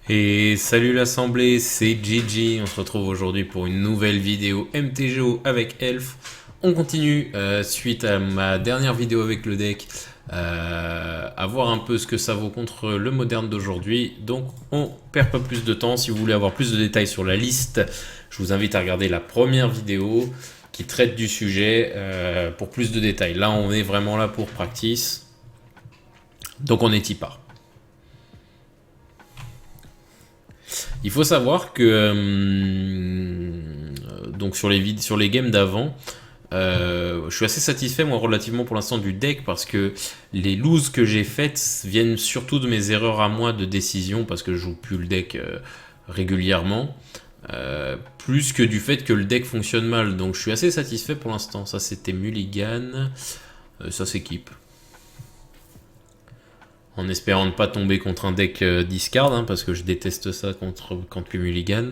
Et salut l'assemblée, c'est Gigi. On se retrouve aujourd'hui pour une nouvelle vidéo MTGO avec Elf. On continue suite à ma dernière vidéo avec le deck, à voir un peu ce que ça vaut contre le moderne d'aujourd'hui. Donc on perd pas plus de temps. Si vous voulez avoir plus de détails sur la liste, je vous invite à regarder la première vidéo qui traite du sujet pour plus de détails. Là on est vraiment là pour practice. Donc on est y part. Il faut savoir que donc sur les games d'avant, je suis assez satisfait moi relativement pour l'instant du deck parce que les loses que j'ai faites viennent surtout de mes erreurs à moi de décision parce que je joue plus le deck régulièrement. Plus que du fait que le deck fonctionne mal. Donc je suis assez satisfait pour l'instant. Ça c'était Mulligan. Ça s'équipe. En espérant ne pas tomber contre un deck discard, hein, parce que je déteste ça contre les Mulligan.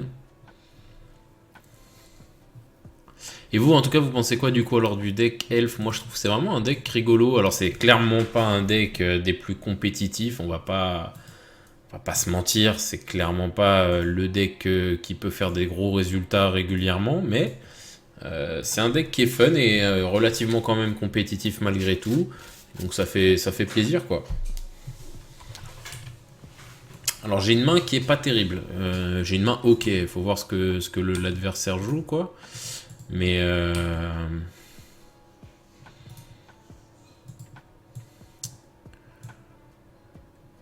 Et vous, en tout cas, vous pensez quoi du coup alors du deck Elf? Moi, je trouve que c'est vraiment un deck rigolo. Alors, c'est clairement pas un deck des plus compétitifs. On va pas se mentir. C'est clairement pas le deck qui peut faire des gros résultats régulièrement. Mais c'est un deck qui est fun et relativement quand même compétitif malgré tout. Donc, ça fait plaisir quoi. Alors j'ai une main qui est pas terrible. J'ai une main ok. Il faut voir ce que l'adversaire joue quoi. Mais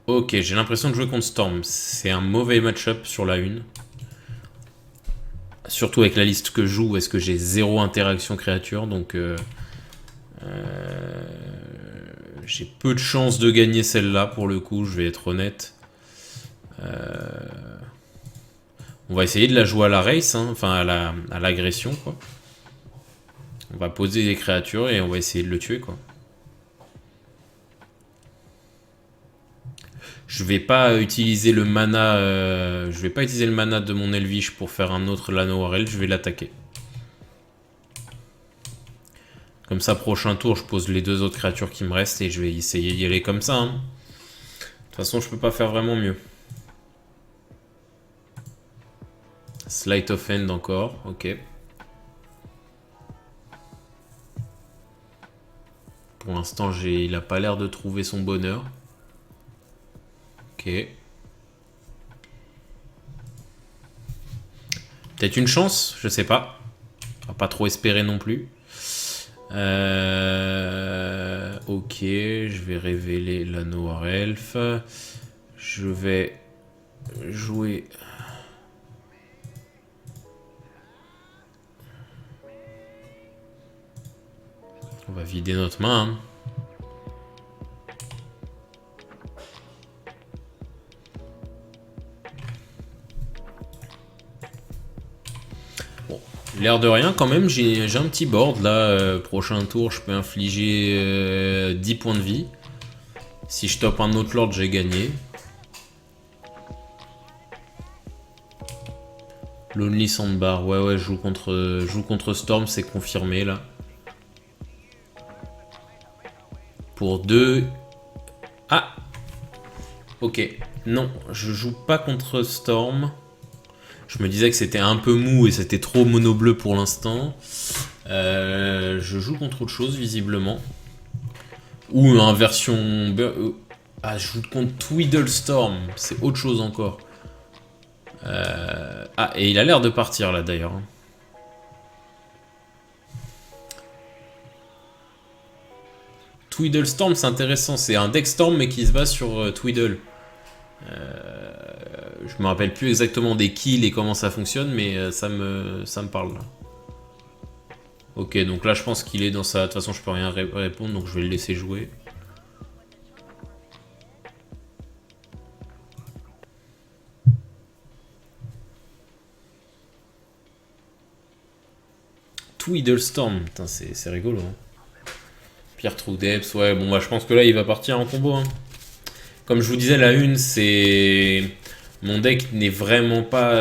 ok, j'ai l'impression de jouer contre Storm. C'est un mauvais match-up sur la une. Surtout avec la liste que je joue, est-ce que j'ai zéro interaction créature, donc j'ai peu de chances de gagner celle-là pour le coup, je vais être honnête. On va essayer de la jouer à la race, hein, enfin à l'agression quoi. On va poser des créatures et on va essayer de le tuer quoi. Je vais pas utiliser le mana, je vais pas utiliser le mana de mon Elvish pour faire un autre Lanoir, je vais l'attaquer. Comme ça, prochain tour, je pose les deux autres créatures qui me restent et je vais essayer d'y aller comme ça. Hein. De toute façon, je peux pas faire vraiment mieux. Sleight of Hand encore, ok. Pour l'instant, il a pas l'air de trouver son bonheur. Ok. Peut-être une chance, je sais pas. On va pas trop espérer non plus. Ok, je vais révéler l'anneau Noir Elf. Je vais jouer. On va vider notre main. Hein. L'air de rien, quand même, j'ai un petit board là. Prochain tour, je peux infliger 10 points de vie. Si je top un autre lord, j'ai gagné. Lonely Sandbar, ouais, je joue contre Storm, c'est confirmé là. Pour 2. Ah! Ok, non, je joue pas contre Storm. Je me disais que c'était un peu mou et c'était trop mono bleu pour l'instant. Je joue contre autre chose visiblement. Ou un version... Ah, je joue contre Tweedlestorm, c'est autre chose encore. Ah, et il a l'air de partir là d'ailleurs. Tweedlestorm, c'est intéressant, c'est un deck Storm mais qui se base sur Tweedle. Je me rappelle plus exactement des kills et comment ça fonctionne, mais ça me parle là. Ok, donc là je pense qu'il est dans sa... De toute façon je peux rien répondre, donc je vais le laisser jouer. Tweedlestorm, putain c'est rigolo. Hein. Pierre True Depths, ouais, bon bah je pense que là il va partir en combo. Hein. Comme je vous disais, la une c'est... Mon deck n'est vraiment pas...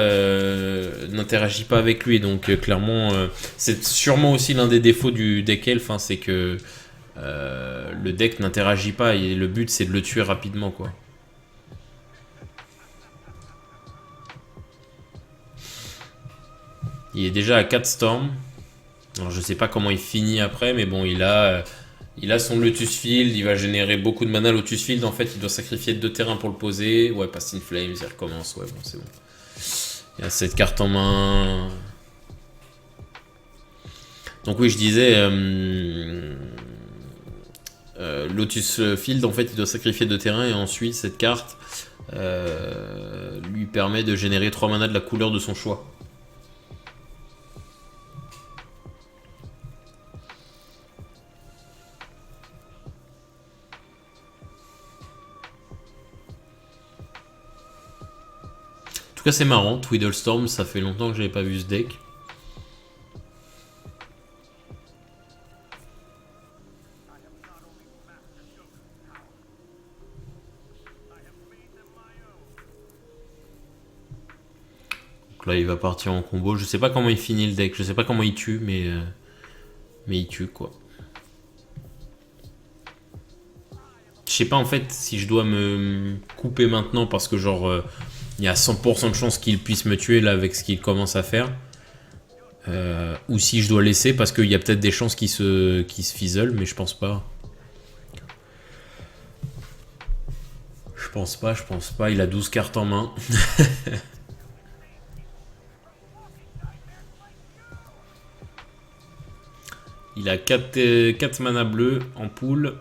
n'interagit pas avec lui, donc clairement... c'est sûrement aussi l'un des défauts du deck Elf, hein, c'est que... le deck n'interagit pas et le but c'est de le tuer rapidement quoi. Il est déjà à 4 Storm. Alors je sais pas comment il finit après, mais bon, il a son Lotus Field, il va générer beaucoup de mana. Lotus Field, en fait, il doit sacrifier 2 terrains pour le poser. Ouais, Past in Flames, il recommence. Ouais, bon, c'est bon. Il a cette carte en main. Donc oui, je disais, Lotus Field, en fait, il doit sacrifier 2 terrains et ensuite, cette carte lui permet de générer 3 mana de la couleur de son choix. En tout cas, c'est marrant, Twiddlestorm, ça fait longtemps que j'avais pas vu ce deck. Donc là, il va partir en combo. Je sais pas comment il finit le deck, je sais pas comment il tue, mais il tue quoi. Je sais pas en fait si je dois me couper maintenant parce que genre il y a 100% de chance qu'il puisse me tuer là avec ce qu'il commence à faire. Ou si je dois laisser parce qu'il y a peut-être des chances qu'il se fizzle, mais je pense pas. Je pense pas. Il a 12 cartes en main. Il a 4 mana bleus en pool.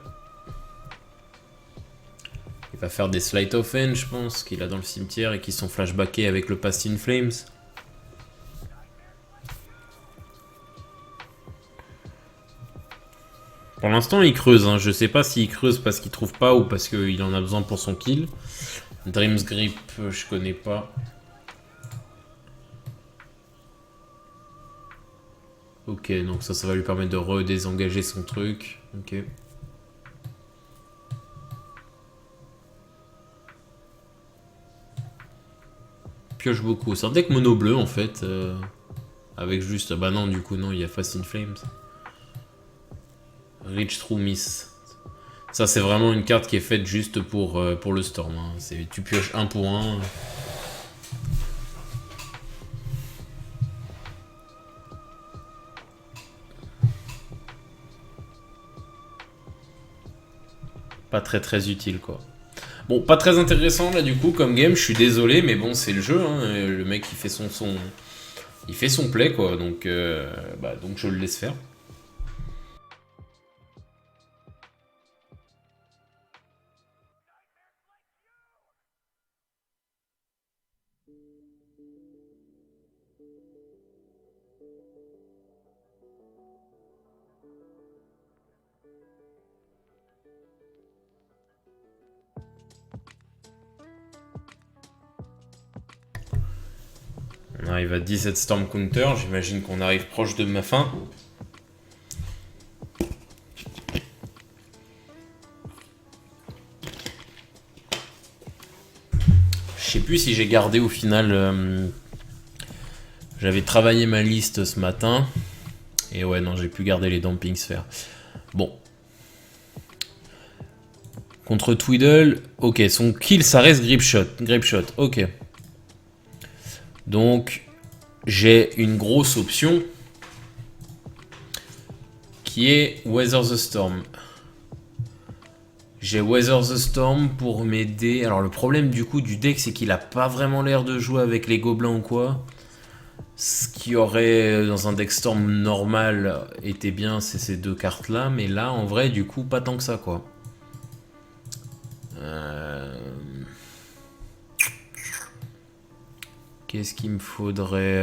Il va faire des Sleight of Hand, je pense, qu'il a dans le cimetière et qui sont flashbackés avec le Past in Flames. Pour l'instant, il creuse. Hein. Je sais pas s'il creuse parce qu'il trouve pas ou parce qu'il en a besoin pour son kill. Dream's Grip, je connais pas. Ok, donc ça va lui permettre de redésengager son truc. Ok. Pioche beaucoup. C'est un deck mono bleu en fait. Avec juste... Bah non, du coup, non, il y a Fast in Flames. Reach Through Miss. Ça, c'est vraiment une carte qui est faite juste pour le Storm. Hein. Tu pioches 1 pour 1. Pas très utile quoi. Bon, pas très intéressant là du coup comme game, je suis désolé, mais bon c'est le jeu, hein. Le mec il fait il fait son play quoi, donc je le laisse faire. On arrive à 17 Storm Counter, j'imagine qu'on arrive proche de ma fin. Je sais plus si j'ai gardé au final... J'avais travaillé ma liste ce matin. Et ouais, non, j'ai pu garder les Damping Spheres. Bon. Contre Twiddle, ok, son kill ça reste Grip Shot, ok. Donc, j'ai une grosse option qui est Weather the Storm. J'ai Weather the Storm pour m'aider. Alors, le problème du coup du deck, c'est qu'il a pas vraiment l'air de jouer avec les gobelins ou quoi. Ce qui aurait, dans un deck Storm normal, été bien, c'est ces 2 cartes-là. Mais là, en vrai, du coup, pas tant que ça, quoi. Qu'est-ce qu'il me faudrait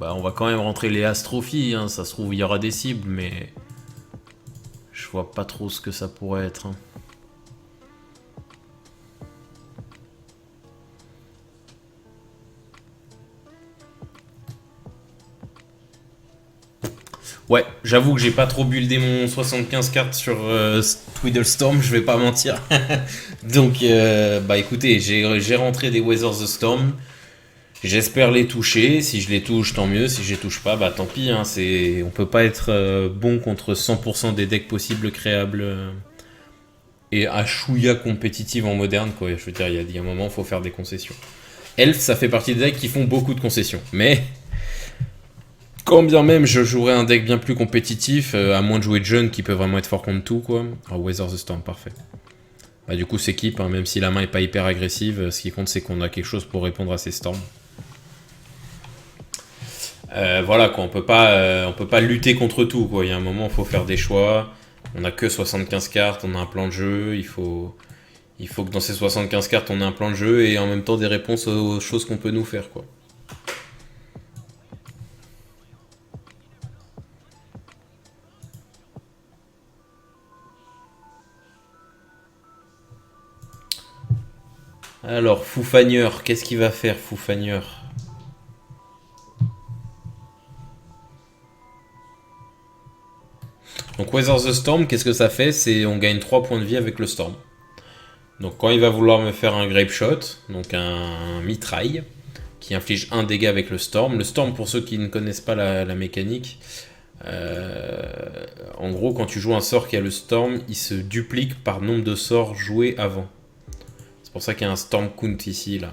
on va quand même rentrer les Astrophies, hein. Ça se trouve, il y aura des cibles, mais... Je vois pas trop ce que ça pourrait être. Hein. Ouais, j'avoue que j'ai pas trop buildé mon 75 cartes sur Twiddlestorm, je vais pas mentir. Donc, écoutez, j'ai rentré des Weather the Storm. J'espère les toucher. Si je les touche, tant mieux. Si je les touche pas, bah tant pis. Hein. On peut pas être bon contre 100% des decks possibles créables et à chouïa compétitive en moderne, quoi. Je veux dire, il y a un moment, il faut faire des concessions. Elf, ça fait partie des decks qui font beaucoup de concessions. Mais Quand bien même je jouerais un deck bien plus compétitif, à moins de jouer de jeunes qui peut vraiment être fort contre tout, quoi. Oh, Weather the Storm, parfait. Bah, du coup, c'est keep, hein, même si la main est pas hyper agressive, ce qui compte, c'est qu'on a quelque chose pour répondre à ces storms. Voilà, quoi, on peut pas lutter contre tout, quoi. Il y a un moment, il faut faire des choix. On a que 75 cartes, on a un plan de jeu, il faut que dans ces 75 cartes, on ait un plan de jeu et en même temps des réponses aux choses qu'on peut nous faire, quoi. Alors, Foufagneur, qu'est-ce qu'il va faire, Foufagneur? Donc, Weather the Storm, qu'est-ce que ça fait? C'est on gagne 3 points de vie avec le Storm. Donc, quand il va vouloir me faire un Grape Shot, donc un mitraille, qui inflige 1 dégât avec le Storm, pour ceux qui ne connaissent pas la mécanique, en gros, quand tu joues un sort qui a le Storm, il se duplique par nombre de sorts joués avant. C'est pour ça qu'il y a un Storm Count ici, là.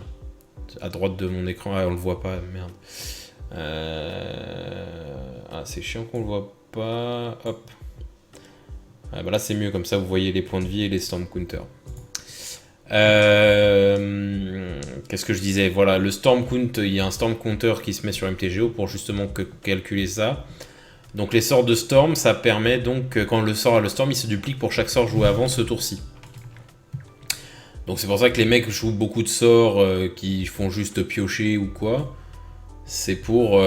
À droite de mon écran. Ah, on le voit pas, merde. Ah, c'est chiant qu'on le voit pas. Hop. Ah, bah là, c'est mieux, comme ça, vous voyez les points de vie et les Storm Counter. Qu'est-ce que je disais? Voilà, le Storm Count, il y a un Storm Counter qui se met sur MTGO pour justement calculer ça. Donc les sorts de Storm, ça permet donc, quand le sort a le Storm, il se duplique pour chaque sort joué avant ce tour-ci. Donc c'est pour ça que les mecs jouent beaucoup de sorts qui font juste piocher ou quoi. C'est pour... Là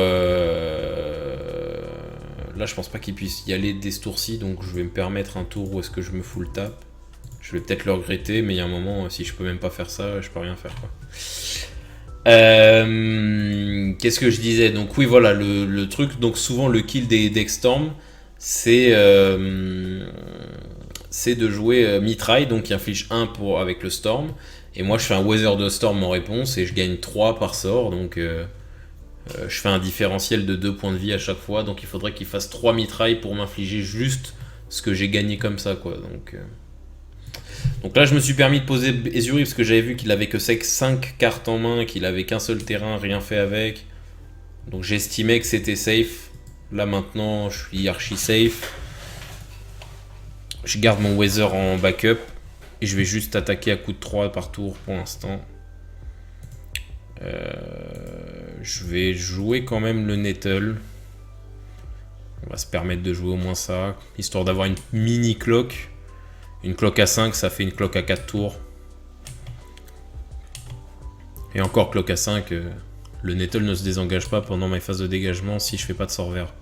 je pense pas qu'ils puissent y aller dès ce tour-ci, donc je vais me permettre un tour où est-ce que je me full tap. Je vais peut-être le regretter, mais il y a un moment, si je peux même pas faire ça, je peux rien faire, quoi. Qu'est-ce que je disais? Donc oui, voilà, le truc, donc souvent le kill des decks Storm, c'est de jouer mitraille, donc qui inflige 1 avec le Storm, et moi je fais un Weather de Storm en réponse, et je gagne 3 par sort, donc je fais un différentiel de 2 points de vie à chaque fois, donc il faudrait qu'il fasse 3 mitrailles pour m'infliger juste ce que j'ai gagné comme ça, quoi. Donc là, je me suis permis de poser Ezuri parce que j'avais vu qu'il avait que 5 cartes en main, qu'il avait qu'un seul terrain, rien fait avec. Donc j'estimais que c'était safe. Là maintenant, je suis archi safe. Je garde mon Weather en backup. Et je vais juste attaquer à coup de 3 par tour pour l'instant. Je vais jouer quand même le Nettle. On va se permettre de jouer au moins ça, histoire d'avoir une mini cloque. Une cloque à 5, ça fait une cloque à 4 tours. Et encore cloque à 5, le Nettle ne se désengage pas pendant mes phases de dégagement si je fais pas de sort vert.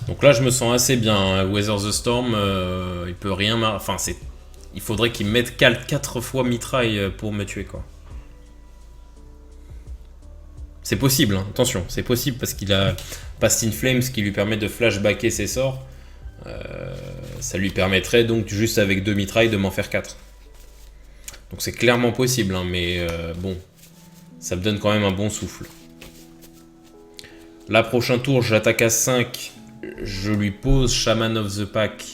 Donc là, je me sens assez bien. Hein. Weather the Storm, il peut rien... Enfin, il faudrait qu'il mette 4 fois mitraille pour me tuer, quoi. C'est possible, hein. Attention, c'est possible parce qu'il a Past in Flames qui lui permet de flashbacker ses sorts. Ça lui permettrait donc juste avec 2 mitrailles de m'en faire 4. Donc c'est clairement possible, hein, mais bon, ça me donne quand même un bon souffle. Là, prochain tour, j'attaque à 5. Je lui pose Shaman of the Pack.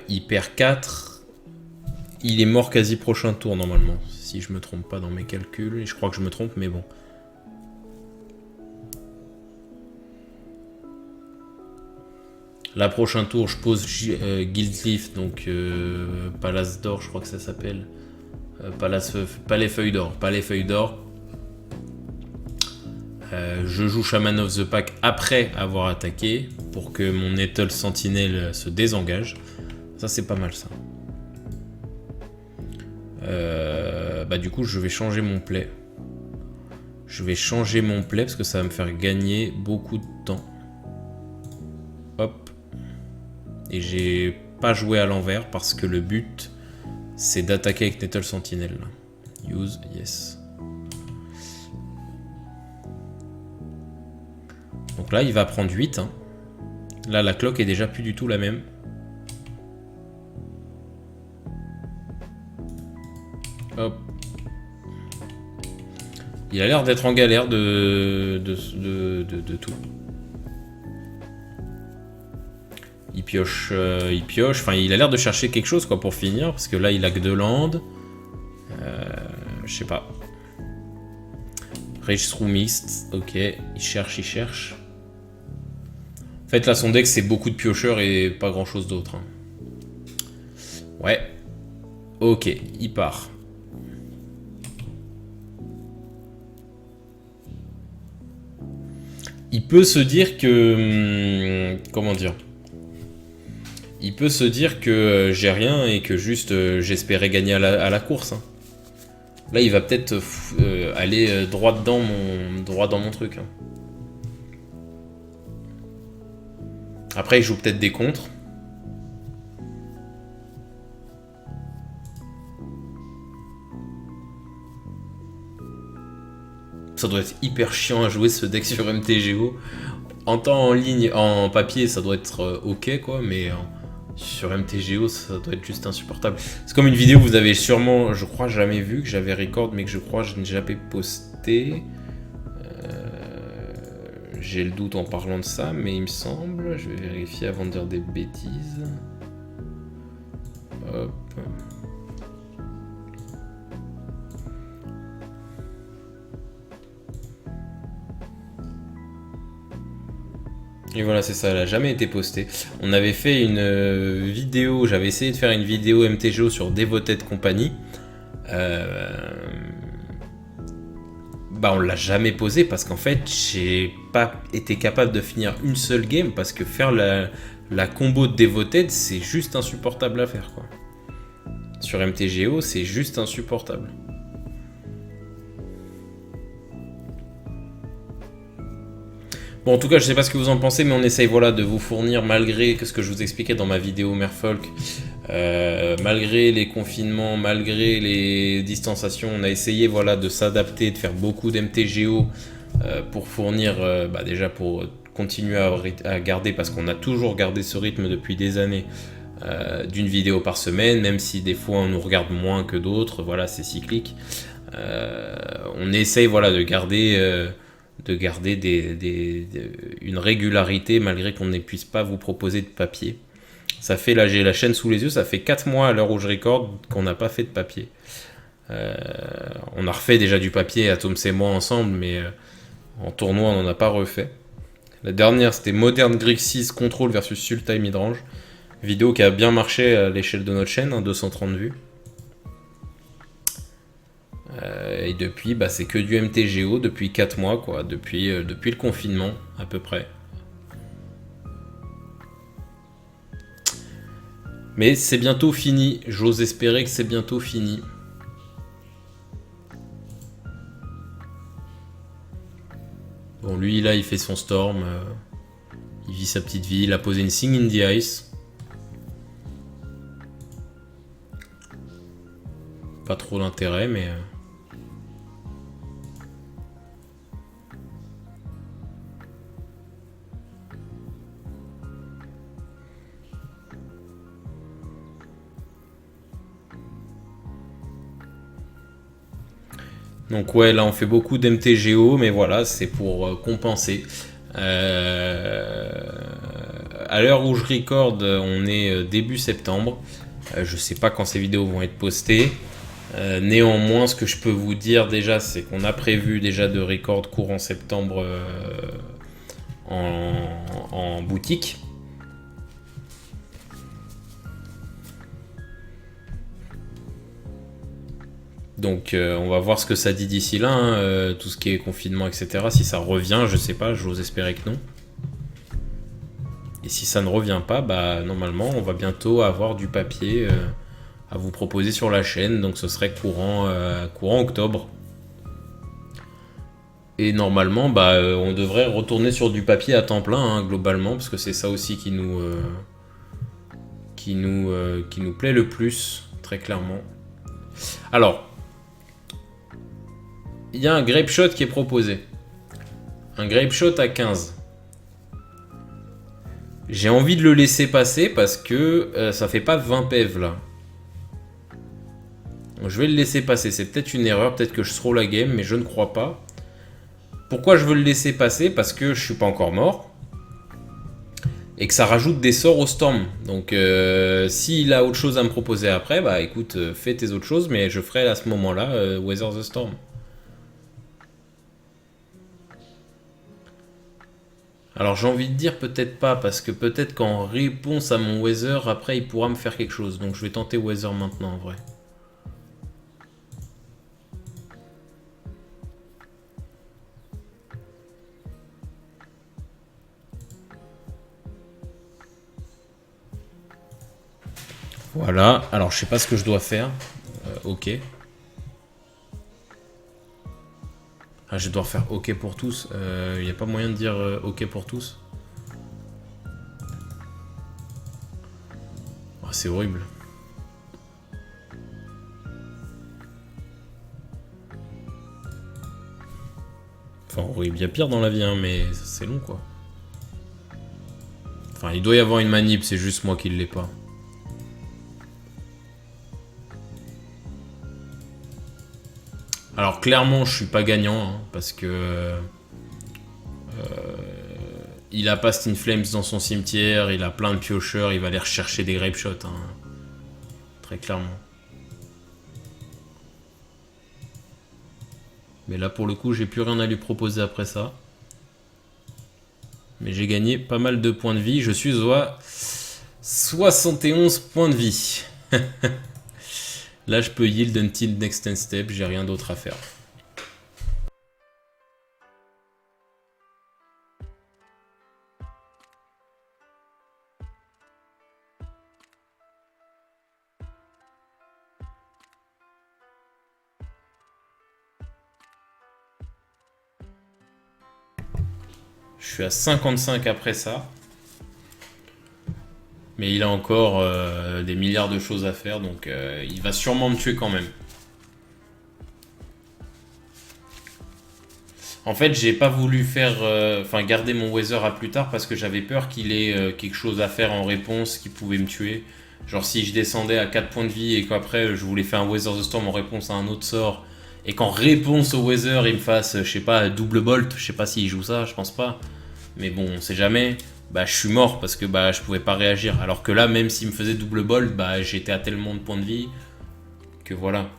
Il perd 4. Il est mort quasi prochain tour normalement. Si je me trompe pas dans mes calculs. Et je crois que je me trompe, mais bon. La prochain tour, je pose Guildleaf, donc Palace d'Or, je crois que ça s'appelle. Palais Feuille d'Or. Palais Feuille d'Or. Je joue Shaman of the Pack après avoir attaqué pour que mon Nettle Sentinel se désengage. Ça, c'est pas mal, ça. Bah, du coup, je vais changer mon play. Je vais changer mon play parce que ça va me faire gagner beaucoup de temps. Hop. Et j'ai pas joué à l'envers parce que le but, c'est d'attaquer avec Nettle Sentinel. Use, yes. Donc là, il va prendre 8. Hein. Là, la cloque est déjà plus du tout la même. Hop. Il a l'air d'être en galère de tout. Il pioche, enfin il a l'air de chercher quelque chose quoi pour finir, parce que là il a que 2 landes. Je sais pas. Rage Through Mist, ok, il cherche. En fait là son deck c'est beaucoup de piocheurs et pas grand chose d'autre. Hein. Ouais. Ok, il part. Il peut se dire que... comment dire? Il peut se dire que j'ai rien et que juste j'espérais gagner à la course. Hein. Là, il va peut-être aller droit dans mon truc. Hein. Après, il joue peut-être des contres. Ça doit être hyper chiant à jouer ce deck sur MTGO. En temps en ligne, en papier, ça doit être ok quoi, mais sur MTGO, ça doit être juste insupportable. C'est comme une vidéo que vous avez sûrement, je crois, jamais vue, que j'avais record, mais que je crois que je n'ai jamais posté. J'ai le doute en parlant de ça, mais il me semble, je vais vérifier avant de dire des bêtises. Hop. Et voilà, c'est ça, elle a jamais été postée. On avait fait une vidéo, j'avais essayé de faire une vidéo MTGO sur Devoted Company. Bah on l'a jamais posée parce qu'en fait, j'ai pas été capable de finir une seule game parce que faire la combo de Devoted, c'est juste insupportable à faire quoi. Sur MTGO, c'est juste insupportable. Bon, en tout cas, je sais pas ce que vous en pensez, mais on essaye voilà, de vous fournir, malgré ce que je vous expliquais dans ma vidéo Merfolk, malgré les confinements, malgré les distanciations, on a essayé voilà, de s'adapter, de faire beaucoup d'MTGO pour fournir, déjà pour continuer à garder, parce qu'on a toujours gardé ce rythme depuis des années, d'une vidéo par semaine, même si des fois on nous regarde moins que d'autres, voilà, c'est cyclique. On essaye voilà, de garder une régularité malgré qu'on ne puisse pas vous proposer de papier. Ça fait, là j'ai la chaîne sous les yeux, ça fait 4 mois à l'heure où je recorde qu'on n'a pas fait de papier. On a refait déjà du papier, Atoms et moi ensemble, mais en tournoi on n'en a pas refait. La dernière c'était Modern Greek 6 Control versus Sultai Midrange. Vidéo qui a bien marché à l'échelle de notre chaîne, 230 vues. Et depuis, c'est que du MTGO depuis 4 mois, quoi, depuis le confinement, à peu près. Mais c'est bientôt fini, j'ose espérer que c'est bientôt fini. Bon, lui, là, il fait son storm, il vit sa petite vie, il a posé une Sing in the Ice. Pas trop d'intérêt, mais... Donc ouais, là on fait beaucoup d'MTGO, mais voilà, c'est pour compenser. À l'heure où je recorde, on est début septembre. Je sais pas quand ces vidéos vont être postées. Néanmoins, ce que je peux vous dire déjà, c'est qu'on a prévu déjà de record courant septembre en boutique. Donc on va voir ce que ça dit d'ici là, hein, tout ce qui est confinement, etc. Si ça revient, je sais pas, j'ose espérer que non. Et si ça ne revient pas, normalement on va bientôt avoir du papier à vous proposer sur la chaîne. Donc ce serait courant octobre. Et normalement, on devrait retourner sur du papier à temps plein, hein, globalement, parce que c'est ça aussi qui nous plaît le plus, très clairement. Alors, il y a un Grape Shot qui est proposé. Un Grape Shot à 15. J'ai envie de le laisser passer parce que ça fait pas 20 PEV là. Donc, je vais le laisser passer. C'est peut-être une erreur, peut-être que je throw la game, mais je ne crois pas. Pourquoi je veux le laisser passer? Parce que je suis pas encore mort. et que ça rajoute des sorts au Storm. Donc s'il a autre chose à me proposer après, bah écoute, fais tes autres choses, mais je ferai à ce moment-là Weather the Storm. Alors j'ai envie de dire peut-être pas, parce que peut-être qu'en réponse à mon Weather, après il pourra me faire quelque chose. Donc je vais tenter Weather maintenant en vrai. Voilà, alors je sais pas ce que je dois faire. Ok. Ah, je dois faire OK pour tous. Il n'y a pas moyen de dire OK pour tous. Oh, c'est horrible. Enfin, horrible. Il y a pire dans la vie, hein, mais c'est long, quoi. Enfin, il doit y avoir une manip, c'est juste moi qui ne l'ai pas. Alors, clairement, je suis pas gagnant, hein, parce que... il a pas Stin Flames dans son cimetière, il a plein de piocheurs, il va aller rechercher des grape shots, hein, très clairement. Mais là, pour le coup, j'ai plus rien à lui proposer après ça. Mais j'ai gagné pas mal de points de vie. Je suis à 71 points de vie. Là, je peux yield until next step, j'ai rien d'autre à faire. Je suis à 55 après ça. Mais il a encore des milliards de choses à faire, donc il va sûrement me tuer quand même. En fait, j'ai pas voulu faire, garder mon Weather à plus tard parce que j'avais peur qu'il ait quelque chose à faire en réponse qui pouvait me tuer. Genre si je descendais à 4 points de vie et qu'après je voulais faire un Weather the Storm en réponse à un autre sort et qu'en réponse au Weather il me fasse, je sais pas, double bolt, je sais pas s'il joue ça, je pense pas. Mais bon, on sait jamais. Bah je suis mort parce que bah je pouvais pas réagir. Alors que là, même s'il me faisait double bolt, bah j'étais à tellement de points de vie que voilà.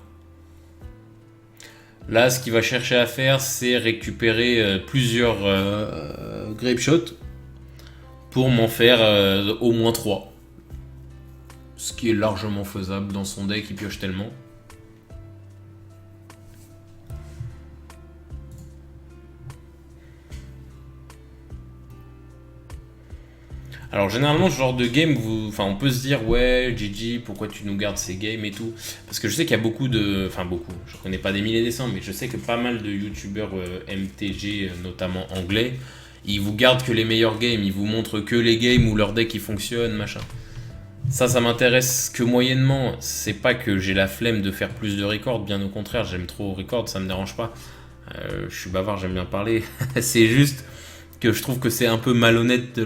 Là, ce qu'il va chercher à faire, c'est récupérer plusieurs grape shots pour m'en faire au moins 3. Ce qui est largement faisable dans son deck, il pioche tellement. Alors généralement ce genre de game, on peut se dire ouais GG, pourquoi tu nous gardes ces games et tout. Parce que je sais qu'il y a beaucoup de... Enfin beaucoup, je connais pas des milliers et des cents, mais je sais que pas mal de youtubeurs MTG, notamment anglais, ils vous gardent que les meilleurs games, ils vous montrent que les games où leur deck il fonctionne, machin. Ça m'intéresse que moyennement. C'est pas que j'ai la flemme de faire plus de records, bien au contraire, j'aime trop record, ça me dérange pas. Je suis bavard, j'aime bien parler. C'est juste que je trouve que c'est un peu malhonnête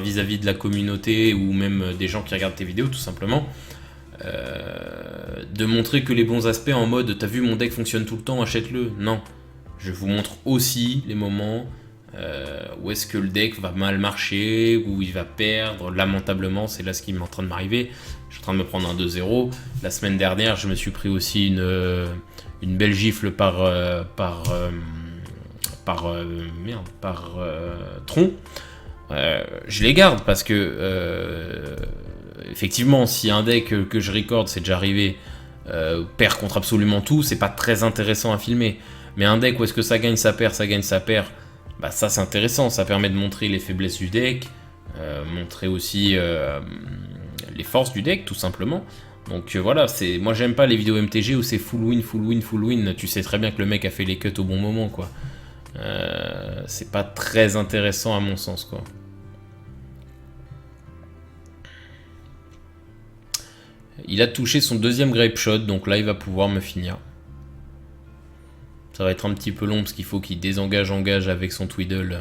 vis-à-vis de la communauté ou même des gens qui regardent tes vidéos tout simplement, de montrer que les bons aspects en mode t'as vu mon deck fonctionne tout le temps, achète-le. Non, je vous montre aussi les moments où est-ce que le deck va mal marcher, où il va perdre lamentablement. C'est là ce qui est en train de m'arriver. Je suis en train de me prendre un 2-0. La semaine dernière, je me suis pris aussi une belle gifle par Tron. Je les garde parce que effectivement, si un deck que je record, c'est déjà arrivé, perd contre absolument tout, c'est pas très intéressant à filmer. Mais un deck où est-ce que ça gagne, ça perd, bah ça c'est intéressant, ça permet de montrer les faiblesses du deck, montrer aussi les forces du deck tout simplement. Donc voilà, moi j'aime pas les vidéos MTG où c'est full win, tu sais très bien que le mec a fait les cuts au bon moment quoi. C'est pas très intéressant à mon sens quoi. Il a touché son deuxième grape shot, donc là il va pouvoir me finir. Ça va être un petit peu long parce qu'il faut qu'il engage avec son Twiddle,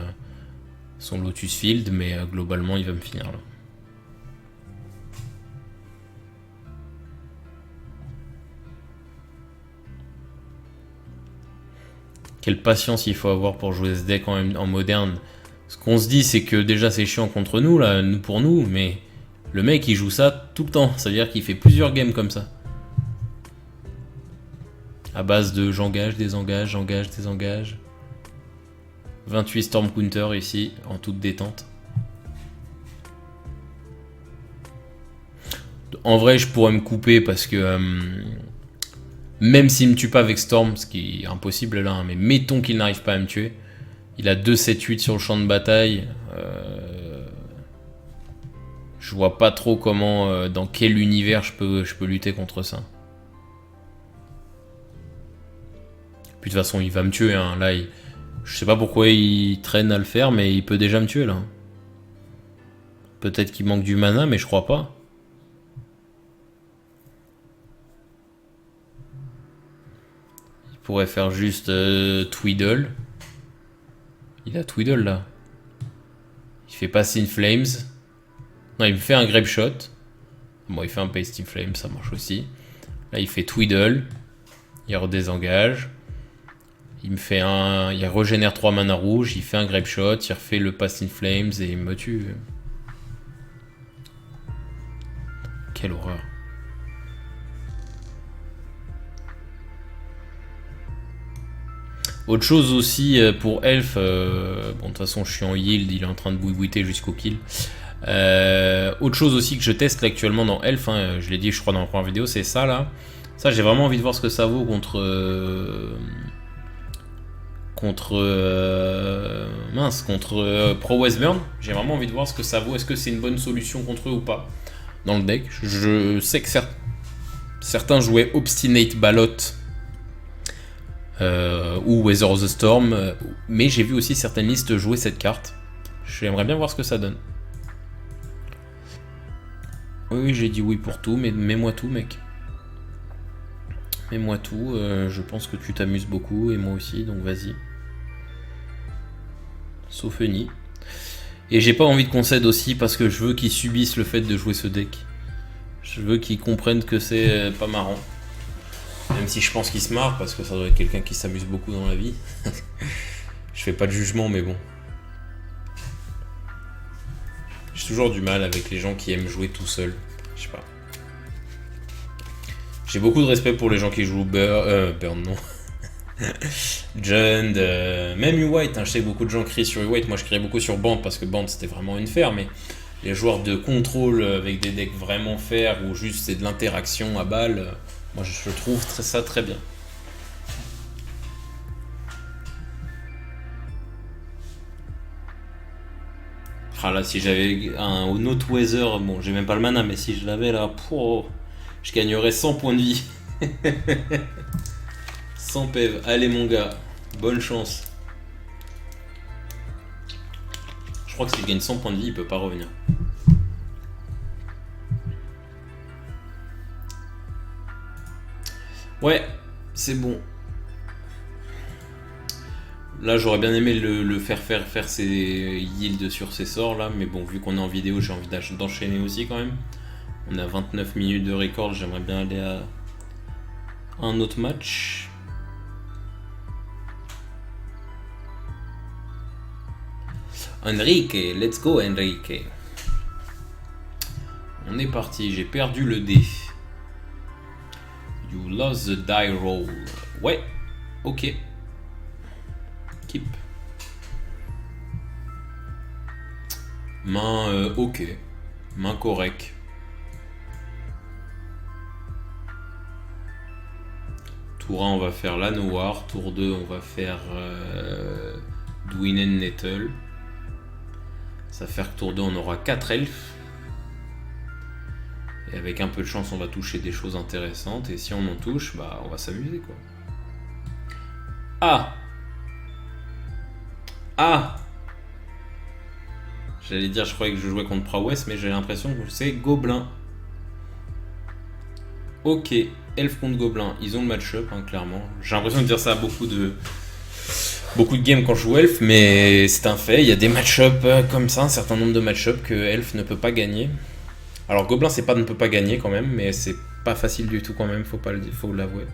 son Lotus Field, mais globalement il va me finir là. Quelle patience il faut avoir pour jouer ce deck en moderne. Ce qu'on se dit, c'est que déjà c'est chiant contre nous, là, pour nous, mais le mec il joue ça tout le temps. Ça veut dire qu'il fait plusieurs games comme ça. À base de j'engage, désengage, j'engage, désengage. 28 Storm Counter ici, en toute détente. En vrai, je pourrais me couper parce que même s'il me tue pas avec Storm, ce qui est impossible là, hein, mais mettons qu'il n'arrive pas à me tuer. Il a 2-7-8 sur le champ de bataille. Je vois pas trop comment, dans quel univers je peux lutter contre ça. Puis de toute façon, il va me tuer. Hein. Là, je sais pas pourquoi il traîne à le faire, mais il peut déjà me tuer là. Peut-être qu'il manque du mana, mais je crois pas. Il pourrait faire juste Twiddle. Il a Twiddle là. Il fait Pass in Flames. Non, il me fait un Grape Shot. Bon, il fait un Paste in Flames, ça marche aussi. Là, il fait Twiddle. Il redésengage. Il me fait un. Il régénère 3 mana rouges. Il fait un Grape Shot. Il refait le Pass in Flames et il me tue. Quelle horreur. Autre chose aussi pour Elf, bon de toute façon je suis en yield, il est en train de bouiter jusqu'au kill. Autre chose aussi que je teste actuellement dans Elf, hein, je l'ai dit je crois dans la première vidéo, c'est ça là. Ça j'ai vraiment envie de voir ce que ça vaut contre Pro Westburn. J'ai vraiment envie de voir ce que ça vaut, est-ce que c'est une bonne solution contre eux ou pas dans le deck. Je sais que certains jouaient Obstinate Ballot. Ou Weather of the Storm, mais j'ai vu aussi certaines listes jouer cette carte. J'aimerais bien voir ce que ça donne. Oui, j'ai dit oui pour tout, mais mets-moi tout, mec. Mets-moi tout, je pense que tu t'amuses beaucoup, et moi aussi, donc vas-y. Sauf Eni. Et j'ai pas envie de concède aussi, parce que je veux qu'ils subissent le fait de jouer ce deck. Je veux qu'ils comprennent que c'est pas marrant. Même si je pense qu'il se marre, parce que ça doit être quelqu'un qui s'amuse beaucoup dans la vie. Je fais pas de jugement, mais bon. J'ai toujours du mal avec les gens qui aiment jouer tout seul. Je sais pas. J'ai beaucoup de respect pour les gens qui jouent Burn, non. Jund, même U-White. Hein, je sais que beaucoup de gens crient sur U-White. Moi, je criais beaucoup sur Band, parce que Band, c'était vraiment une fer, mais les joueurs de contrôle avec des decks vraiment fer, où juste c'est de l'interaction à balle... Moi, je trouve ça très bien. Ah là, si j'avais un autre Weather, bon, j'ai même pas le mana, mais si je l'avais là, je gagnerais 100 points de vie. 100 PV. Allez, mon gars, bonne chance. Je crois que s'il gagne 100 points de vie, il peut pas revenir. Ouais, c'est bon. Là, j'aurais bien aimé le faire ses yields sur ses sorts là, mais bon, vu qu'on est en vidéo, j'ai envie d'enchaîner aussi quand même. On a 29 minutes de record, j'aimerais bien aller à un autre match. Enrique, let's go Enrique. On est parti, j'ai perdu le dé. You lost the die roll. Ouais, ok. Keep. Main ok. Main correct. Tour 1, on va faire la Noir. Tour 2, on va faire Dwayne Nettle. Ça va faire que tour 2, on aura 4 elfes. Et avec un peu de chance, on va toucher des choses intéressantes. Et si on en touche, bah, on va s'amuser, quoi. Ah! Ah! J'allais dire, je croyais que je jouais contre Prowess, mais j'ai l'impression que c'est Gobelin. Ok, elfe contre Gobelin. Ils ont le match-up, hein, clairement. J'ai l'impression de dire ça à beaucoup de games quand je joue elfe, mais c'est un fait. Il y a des match-up comme ça, un certain nombre de match-up que elfe ne peut pas gagner. Alors Gobelin c'est pas ne peut pas gagner quand même, mais c'est pas facile du tout quand même, faut l'avouer.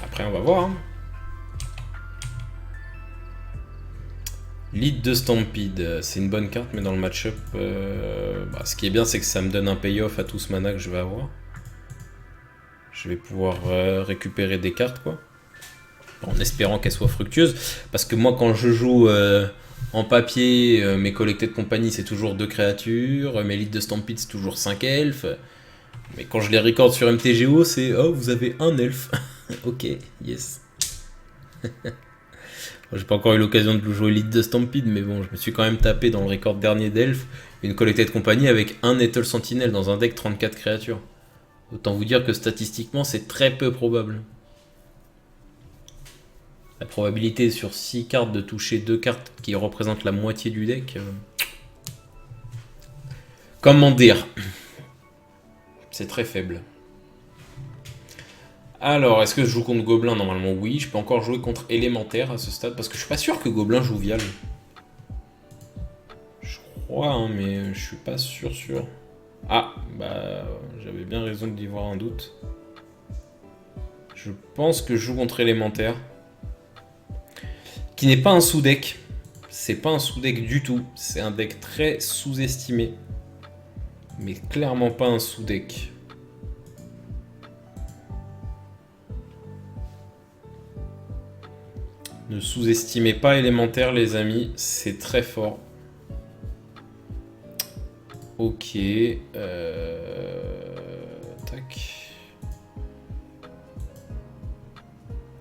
Après on va voir. Hein. Lead de Stampede, c'est une bonne carte, mais dans le match-up, ce qui est bien, c'est que ça me donne un payoff à tout ce mana que je vais avoir. Je vais pouvoir récupérer des cartes, quoi. En espérant qu'elles soient fructueuses. Parce que moi, quand je joue en papier, mes collectés de compagnie, c'est toujours 2 créatures. Mes leads de Stampede, c'est toujours 5 elfes. Mais quand je les recorde sur MTGO, c'est oh, vous avez un elfe. Ok, yes. J'ai pas encore eu l'occasion de jouer lead de Stampede, mais bon, je me suis quand même tapé dans le record dernier d'elfes une collectée de compagnie avec un Nettle Sentinel dans un deck 34 créatures. Autant vous dire que statistiquement, c'est très peu probable. La probabilité sur 6 cartes de toucher 2 cartes qui représentent la moitié du deck. Comment dire? C'est très faible. Alors, est-ce que je joue contre Gobelin? Normalement, oui. Je peux encore jouer contre Élémentaire à ce stade, parce que je suis pas sûr que Gobelin joue Vial. Je crois, hein, mais je suis pas sûr. Ah, bah, j'avais bien raison d'y voir un doute. Je pense que je joue contre Élémentaire. Qui n'est pas un sous-deck. C'est pas un sous-deck du tout. C'est un deck très sous-estimé. Mais clairement pas un sous-deck. Ne sous-estimez pas Élémentaire, les amis, c'est très fort. Ok. Tac.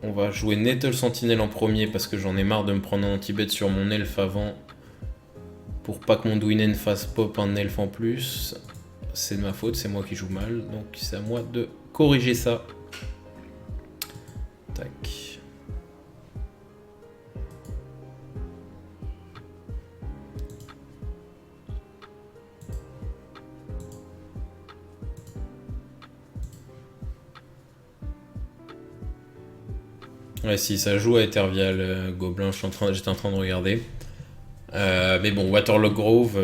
On va jouer Nettle Sentinel en premier parce que j'en ai marre de me prendre un anti-bet sur mon elfe avant. Pour pas que mon Dwinen fasse pop un elfe en plus. C'est de ma faute, c'est moi qui joue mal. Donc c'est à moi de corriger ça. Tac. Ouais, si, ça joue à Ethervial, Gobelin, j'étais en train de regarder. Mais bon, Waterlock Grove,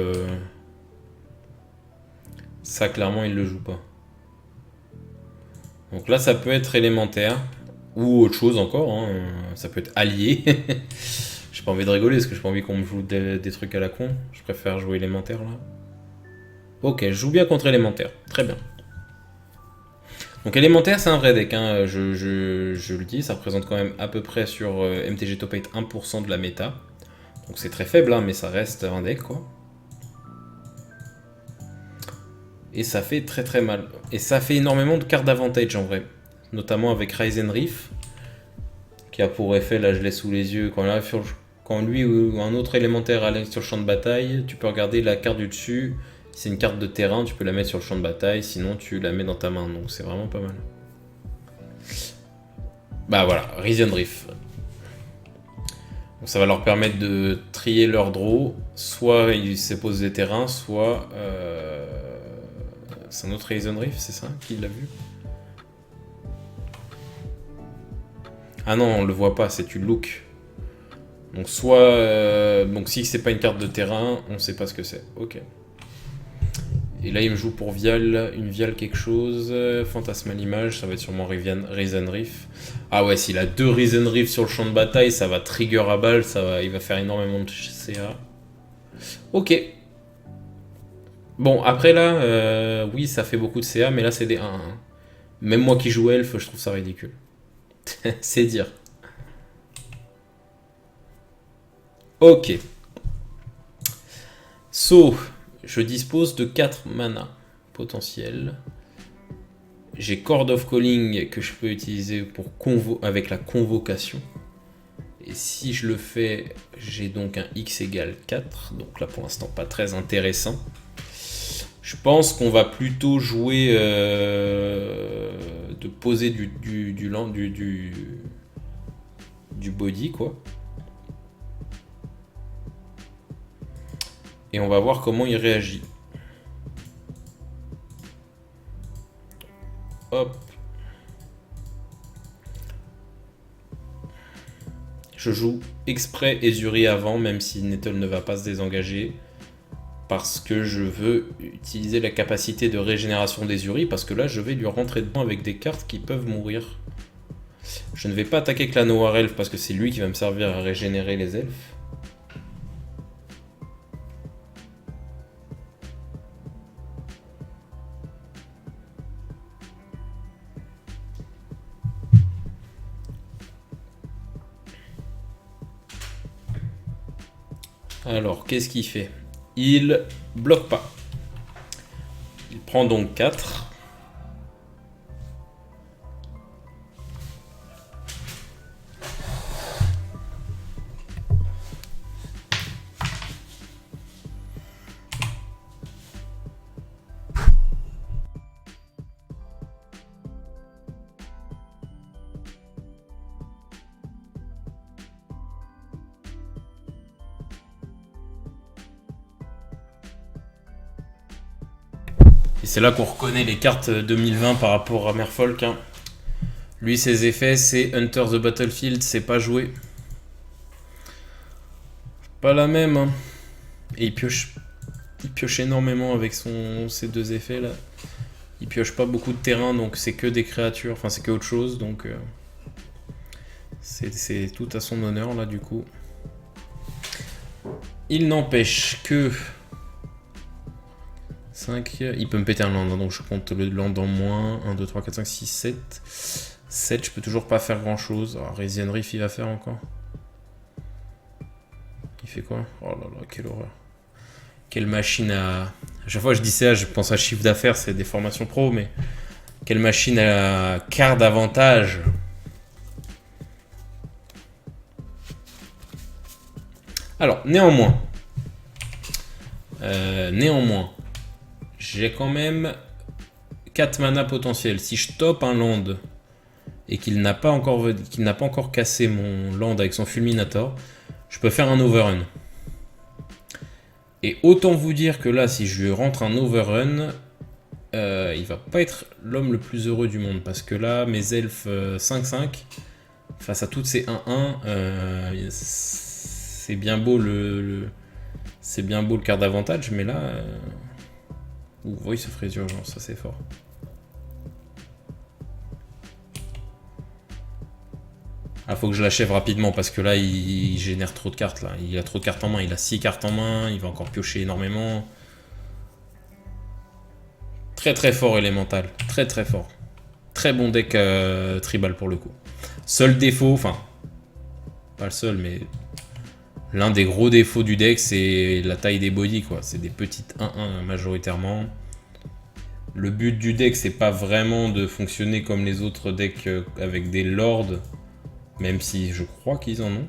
ça clairement il le joue pas. Donc là, ça peut être Élémentaire, ou autre chose encore, hein. Ça peut être Allié. J'ai pas envie de rigoler, parce que j'ai pas envie qu'on me joue des trucs à la con. Je préfère jouer Élémentaire là. Ok, je joue bien contre Élémentaire, très bien. Donc Élémentaire, c'est un vrai deck, hein. Je le dis, ça représente quand même à peu près sur MTG Top 8 1% de la méta. Donc c'est très faible, hein, mais ça reste un deck, quoi. Et ça fait très très mal. Et ça fait énormément de cartes d'avantage en vrai. Notamment avec Risen Reef, qui a pour effet, là je l'ai sous les yeux, quand lui ou un autre élémentaire arrive sur le champ de bataille, tu peux regarder la carte du dessus. C'est une carte de terrain, tu peux la mettre sur le champ de bataille, sinon tu la mets dans ta main, donc c'est vraiment pas mal. Bah voilà, Risen Reef. Donc ça va leur permettre de trier leur draw, soit ils s'éposent des terrains, soit... C'est un autre Risen Reef, c'est ça qui l'a vu? Ah non, on le voit pas, c'est tu look. Donc soit... donc si c'est pas une carte de terrain, on sait pas ce que c'est. Ok. Et là, il me joue pour Vial, une Vial quelque chose, Fantasmal Image, ça va être sûrement Risen Reef. Ah ouais, s'il a 2 Risen Reef sur le champ de bataille, ça va trigger à balle, il va faire énormément de CA. Ok. Bon, après là, oui, ça fait beaucoup de CA, mais là, c'est des 1. Hein. Même moi qui joue Elf, je trouve ça ridicule. C'est dire. Ok. So... Je dispose de 4 mana potentiels. J'ai Chord of Calling que je peux utiliser pour avec la convocation. Et si je le fais, j'ai donc un X égale 4. Donc là pour l'instant pas très intéressant. Je pense qu'on va plutôt jouer de poser du body quoi. Et on va voir comment il réagit. Hop. Je joue exprès Ezuri avant, même si Nettle ne va pas se désengager. Parce que je veux utiliser la capacité de régénération d'Ezuri. Parce que là, je vais lui rentrer dedans avec des cartes qui peuvent mourir. Je ne vais pas attaquer Clan Noir Elf parce que c'est lui qui va me servir à régénérer les elfes. Alors, qu'est-ce qu'il fait? Il bloque pas. Il prend donc 4. Et c'est là qu'on reconnaît les cartes 2020 par rapport à Merfolk. Hein. Lui, ses effets, c'est Hunter the Battlefield, c'est pas joué. Pas la même. Hein. Et il pioche énormément avec ses deux effets là. Il pioche pas beaucoup de terrain, donc c'est que des créatures, enfin c'est que autre chose, donc c'est tout à son honneur là du coup. Il n'empêche que 5, il peut me péter un land, donc je compte le land en moins. 1, 2, 3, 4, 5, 6, 7. 7, je peux toujours pas faire grand chose. Alors, Resian Reef, il va faire encore. Il fait quoi? Oh là là, quelle horreur. Quelle machine à... À chaque fois que je dis ça, je pense à chiffre d'affaires, c'est des formations pro, mais... Quelle machine à quart d'avantage. Alors, néanmoins, j'ai quand même 4 mana potentiels. Si je top un land et qu'il n'a pas encore cassé mon land avec son Fulminator, je peux faire un overrun. Et autant vous dire que là, si je lui rentre un overrun, il va pas être l'homme le plus heureux du monde. Parce que là, mes elfes 5-5, face à toutes ces 1-1, c'est bien beau c'est bien beau le quart d'avantage, mais là... oui, ça ferait d'urgence, ça c'est fort. Ah, faut que je l'achève rapidement parce que là, il génère trop de cartes. Là. Il a trop de cartes en main. Il a 6 cartes en main. Il va encore piocher énormément. Très très fort élémental. Très très fort. Très bon deck tribal pour le coup. Seul défaut, enfin, pas le seul, mais l'un des gros défauts du deck, c'est la taille des bodies, quoi. C'est des petites 1-1 majoritairement. Le but du deck, c'est pas vraiment de fonctionner comme les autres decks avec des lords. Même si je crois qu'ils en ont.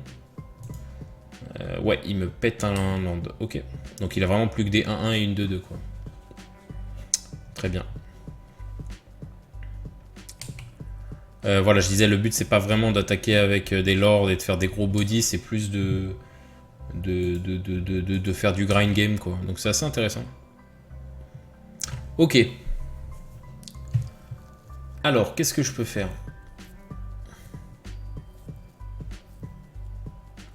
Ouais, il me pète un land. Ok. Donc il a vraiment plus que des 1-1 et une 2-2 quoi. Très bien. Voilà, je disais, le but c'est pas vraiment d'attaquer avec des lords et de faire des gros bodies, c'est plus de faire du grind game quoi. Donc c'est assez intéressant. Ok. Alors, qu'est-ce que je peux faire ?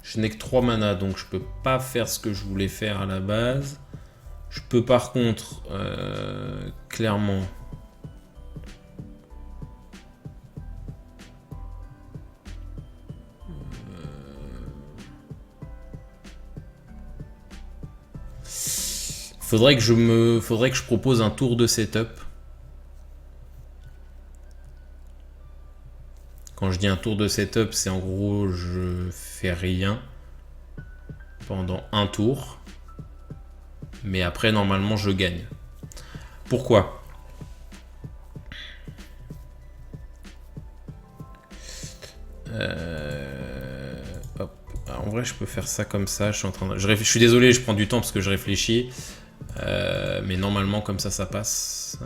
Je n'ai que 3 mana, donc je peux pas faire ce que je voulais faire à la base. Je peux par contre, clairement... Faudrait que je propose un tour de setup. Quand je dis un tour de setup, c'est en gros, je fais rien pendant un tour. Mais après, normalement, je gagne. Pourquoi ? Hop. En vrai, je peux faire ça comme ça. Je suis désolé, je prends du temps parce que je réfléchis. Mais normalement, comme ça passe.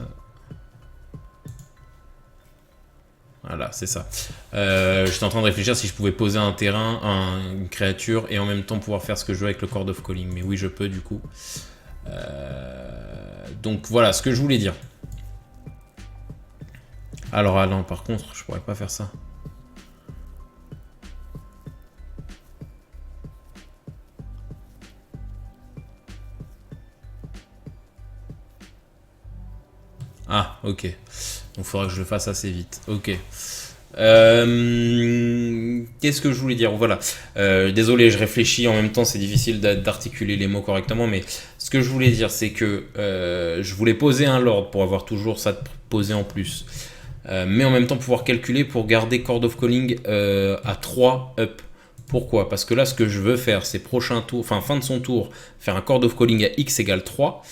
Voilà, c'est ça. J'étais en train de réfléchir si je pouvais poser un terrain, une créature, et en même temps pouvoir faire ce que je veux avec le Chord of Calling. Mais oui, je peux du coup. Donc voilà ce que je voulais dire. Alors, ah non, par contre, je pourrais pas faire ça. Ah, ok. Donc, il faudra que je le fasse assez vite. Ok. Qu'est-ce que je voulais dire? Voilà. Désolé, je réfléchis en même temps, c'est difficile d'articuler les mots correctement, mais ce que je voulais dire, c'est que je voulais poser un lord pour avoir toujours ça de poser en plus. Mais en même temps pouvoir calculer pour garder Chord of Calling à 3 up Pourquoi? Parce que là, ce que je veux faire, c'est prochain tour, enfin fin de son tour, faire un Chord of Calling à X égale 3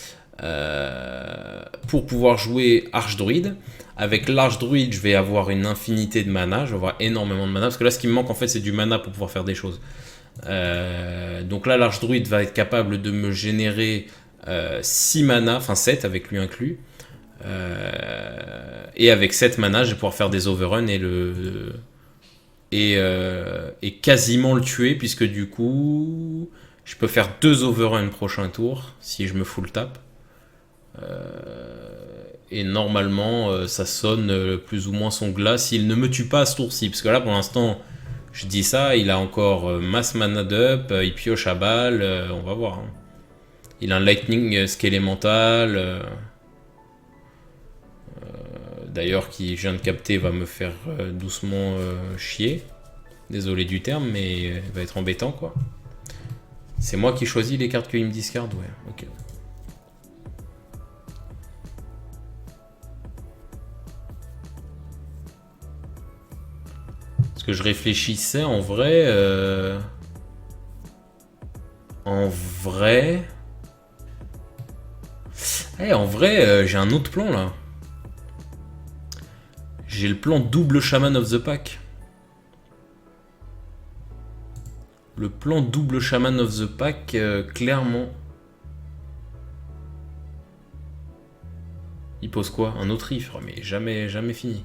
pour pouvoir jouer Archdruide. Avec l'Archdruide, je vais avoir une infinité de mana, je vais avoir énormément de mana, parce que là, ce qui me manque en fait, c'est du mana pour pouvoir faire des choses. Donc là, l'Archdruide va être capable de me générer 6 mana, enfin 7 avec lui inclus. Et avec 7 mana, je vais pouvoir faire des overruns et quasiment le tuer, puisque du coup, je peux faire 2 overruns prochain tour si je me full tap. Et normalement, ça sonne plus ou moins son glas s'il ne me tue pas à ce tour-ci. Parce que là, pour l'instant, je dis ça, il a encore masse mana d'up, il pioche à balle, on va voir. Hein. Il a un lightning skélémental. D'ailleurs, qui je viens de capter va me faire doucement chier. Désolé du terme, mais il va être embêtant quoi. C'est moi qui choisis les cartes qu'il me discard, ouais, ok. Parce que je réfléchissais en vrai. En vrai, j'ai un autre plan là. J'ai le plan double Shaman of the Pack. Le plan double Shaman of the Pack, clairement. Il pose quoi? Un autre riff, mais jamais, jamais fini.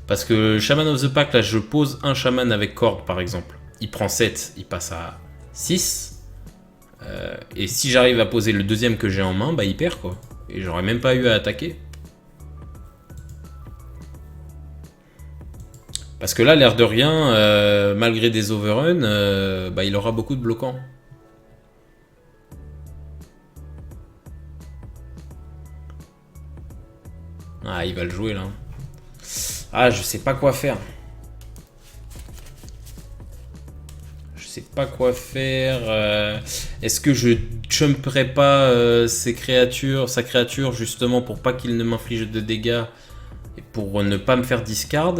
Parce que Shaman of the Pack, là, je pose un Shaman avec Chord, par exemple. Il prend 7, il passe à 6. Et si j'arrive à poser le deuxième que j'ai en main, bah il perd, quoi. Et j'aurais même pas eu à attaquer. Parce que là, l'air de rien, malgré des overruns, bah, il aura beaucoup de bloquants. Ah, il va le jouer là. Ah, je sais pas quoi faire. Je sais pas quoi faire. Est-ce que je jumperai pas sa créature, justement pour pas qu'il ne m'inflige de dégâts et pour ne pas me faire discard?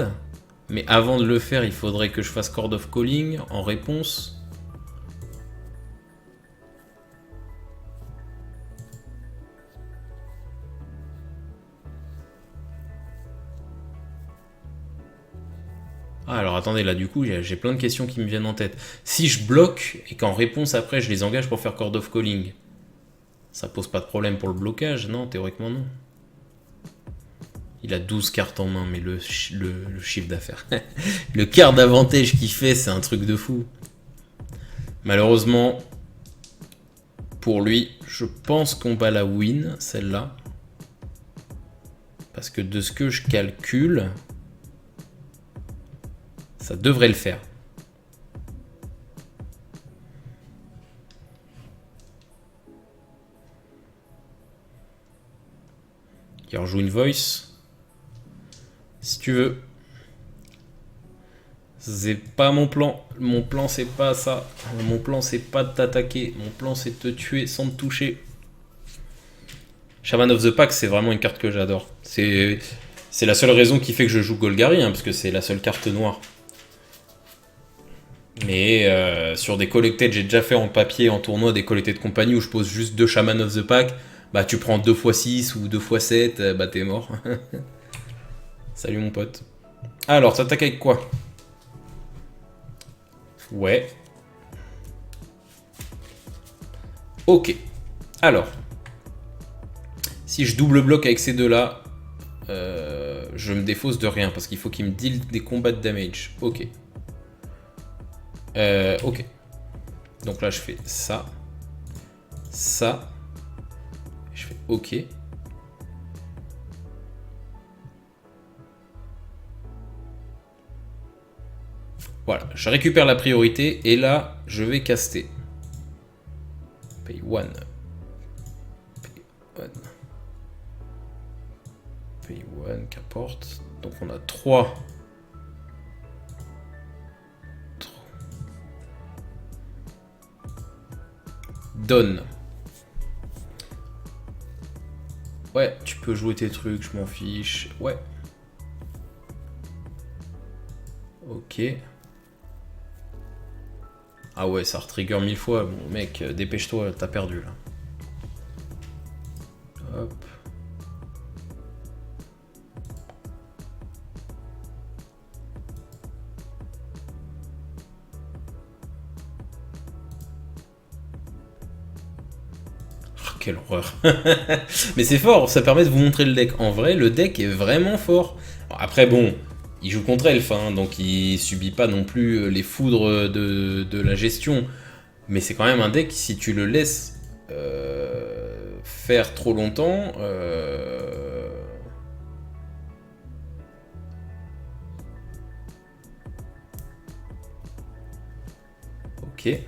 Mais avant de le faire, il faudrait que je fasse Chord of Calling en réponse. Ah, alors attendez, là du coup, j'ai plein de questions qui me viennent en tête. Si je bloque et qu'en réponse après, je les engage pour faire Chord of Calling, ça pose pas de problème pour le blocage? Non, théoriquement non. Il a 12 cartes en main, mais le chiffre d'affaires. Le quart d'avantage qu'il fait, c'est un truc de fou. Malheureusement, pour lui, je pense qu'on va la win, celle-là. Parce que de ce que je calcule, ça devrait le faire. Il rejoue une voice. Si tu veux. C'est pas mon plan. Mon plan, c'est pas ça. Mon plan, c'est pas de t'attaquer. Mon plan, c'est de te tuer sans te toucher. Shaman of the Pack, c'est vraiment une carte que j'adore. C'est la seule raison qui fait que je joue Golgari, hein, parce que c'est la seule carte noire. Mais sur des collected, j'ai déjà fait en papier, en tournoi, des collected de compagnie où je pose juste 2 Shaman of the Pack. Bah tu prends 2x6 ou 2x7, bah t'es mort. Salut mon pote. Alors, t'attaques avec quoi? Ouais. Ok. Alors. Si je double bloc avec ces deux-là, je me défausse de rien parce qu'il faut qu'il me deal des combats de damage. Ok. Ok. Donc là, je fais ça. Ça. Je fais ok. Voilà, je récupère la priorité et là, je vais caster. Pay one. Pay one. Pay one, qu'importe. Donc on a 3. Donne. Ouais, tu peux jouer tes trucs, je m'en fiche. Ouais. Ok. Ah ouais, ça retrigger 1000 fois. Bon, mec, dépêche-toi, t'as perdu là. Hop. Oh, quelle horreur. Mais c'est fort, ça permet de vous montrer le deck. En vrai, le deck est vraiment fort. Alors, après, bon, il joue contre Elf, hein, donc il subit pas non plus les foudres de la gestion. Mais c'est quand même un deck, si tu le laisses faire trop longtemps... Ok.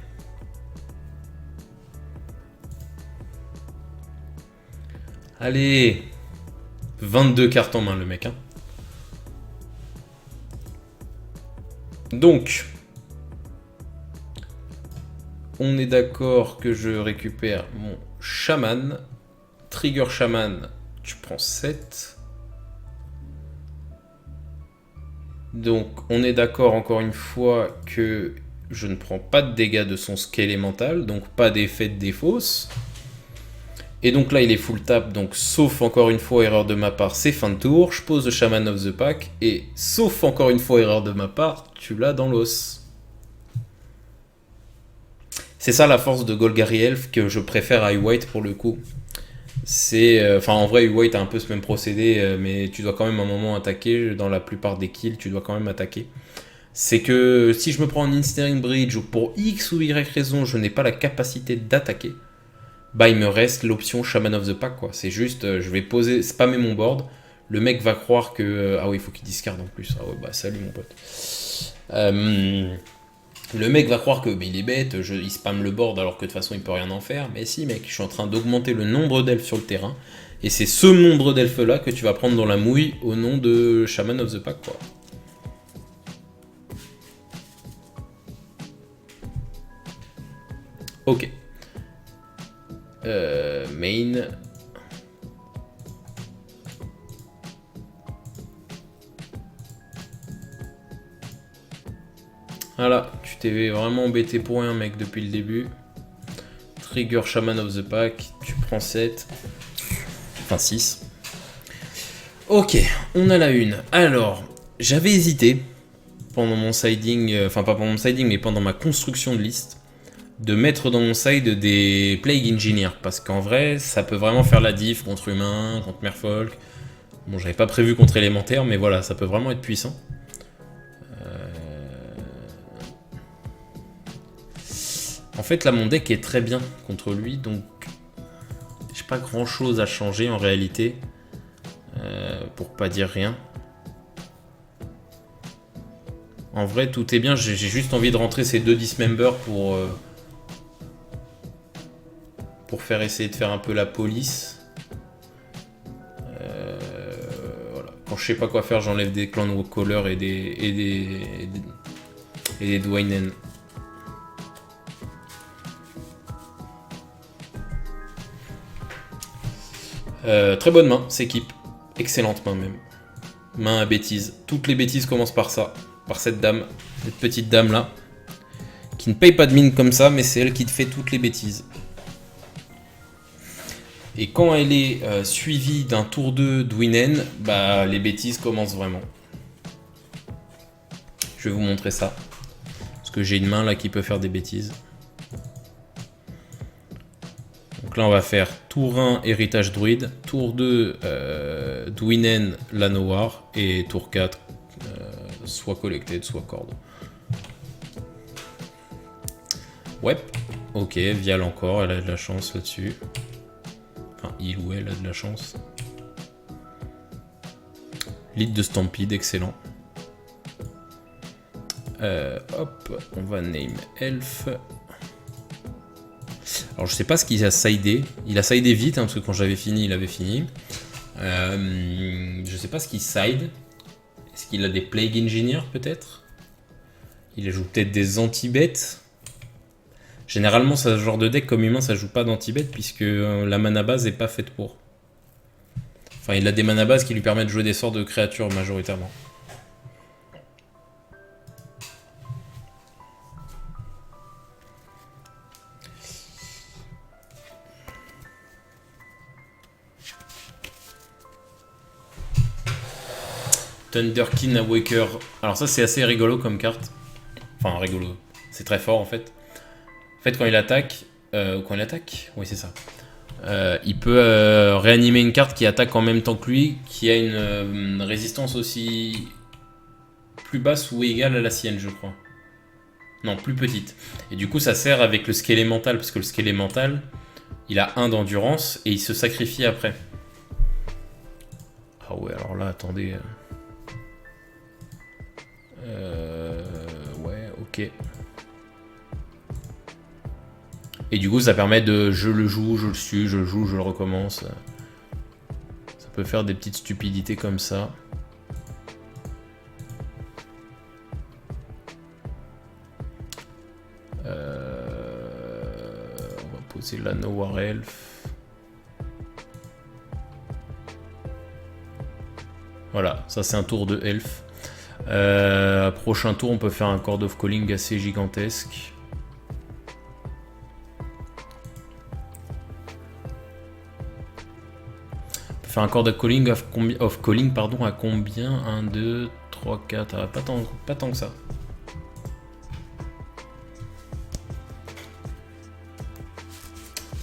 Allez, 22 cartes en main le mec. Hein. Donc, on est d'accord que je récupère mon chaman. Trigger chaman, tu prends 7. Donc, on est d'accord encore une fois que je ne prends pas de dégâts de son skill élémental, donc pas d'effet de défausse. Et donc là, il est full tap, donc sauf encore une fois erreur de ma part, c'est fin de tour. Je pose le Shaman of the Pack, et sauf encore une fois erreur de ma part, tu l'as dans l'os. C'est ça la force de Golgari Elf que je préfère à U-White pour le coup. C'est, enfin en vrai U-White a un peu ce même procédé, mais tu dois quand même à un moment attaquer. Dans la plupart des kills, tu dois quand même attaquer. C'est que si je me prends un Ensnaring Bridge ou pour X ou Y raison, je n'ai pas la capacité d'attaquer. Bah il me reste l'option Shaman of the Pack quoi. C'est juste, je vais poser, spammer mon board. Le mec va croire que... ah oui, il faut qu'il discarde en plus. Ah ouais, bah salut mon pote. Le mec va croire que il est bête, il spamme le board alors que de toute façon il peut rien en faire. Mais si mec, je suis en train d'augmenter le nombre d'elfes sur le terrain. Et c'est ce nombre d'elfes là que tu vas prendre dans la mouille au nom de Shaman of the Pack quoi. Ok. Main. Voilà, tu t'es vraiment embêté pour rien mec depuis le début. Trigger Shaman of the Pack, tu prends 7. Enfin 6. Ok, on a la une. Alors, j'avais hésité pendant mon siding, enfin pas pendant mon siding, mais pendant ma construction de liste, de mettre dans mon side des Plague Engineers, parce qu'en vrai, ça peut vraiment faire la diff contre humain, contre merfolk. Bon, j'avais pas prévu contre élémentaire, mais voilà, ça peut vraiment être puissant. En fait, là, mon deck est très bien contre lui, donc j'ai pas grand chose à changer en réalité, pour pas dire rien. En vrai, tout est bien, j'ai juste envie de rentrer ces deux dismembers pour faire essayer de faire un peu la police. Voilà. Quand je sais pas quoi faire, j'enlève des Clan Caller et des Dwayne. Très bonne main, s'équipe. Excellente main même. Main à bêtises. Toutes les bêtises commencent par ça. Par cette dame. Cette petite dame là. Qui ne paye pas de mine comme ça, mais c'est elle qui te fait toutes les bêtises. Et quand elle est suivie d'un tour 2 Dwayne, bah les bêtises commencent vraiment. Je vais vous montrer ça. Parce que j'ai une main là qui peut faire des bêtises. Donc là on va faire tour 1 héritage druide, tour 2 Dwayne Lanoir et tour 4 soit collected soit corde. Ouais, ok, Vial encore, elle a de la chance là-dessus. Enfin, il ou elle a de la chance. Lead de Stampede, excellent. Hop, on va name Elf. Alors je sais pas ce qu'il a sidé. Il a sidé vite, hein, parce que quand j'avais fini, il avait fini. Je sais pas ce qu'il side. Est-ce qu'il a des Plague Engineers peut-être? Il joue peut-être des anti-bêtes. Généralement, ce genre de deck comme humain, ça joue pas d'anti-bêtes puisque la mana base est pas faite pour. Enfin, il a des mana bases qui lui permettent de jouer des sorts de créatures majoritairement. Thunderkin Awaker. Alors ça c'est assez rigolo comme carte. Enfin rigolo. C'est très fort en fait. En fait quand il attaque... oui c'est ça. Il peut réanimer une carte qui attaque en même temps que lui, qui a une résistance aussi plus basse ou égale à la sienne, je crois. Non, plus petite. Et du coup, ça sert avec le squelémental, parce que le squelémental, il a 1 d'endurance et il se sacrifie après. Ah ouais, alors là, attendez. Ouais, ok. Et du coup, ça permet de je le joue, je le suis, je le joue, je le recommence. Ça peut faire des petites stupidités comme ça. On va poser la Nowhere Elf. Voilà, ça c'est un tour de Elf. Prochain tour, on peut faire un Chord of Calling assez gigantesque. Faire un Chord of Calling, à combien? 1, 2, 3, 4. Ah, pas tant que ça.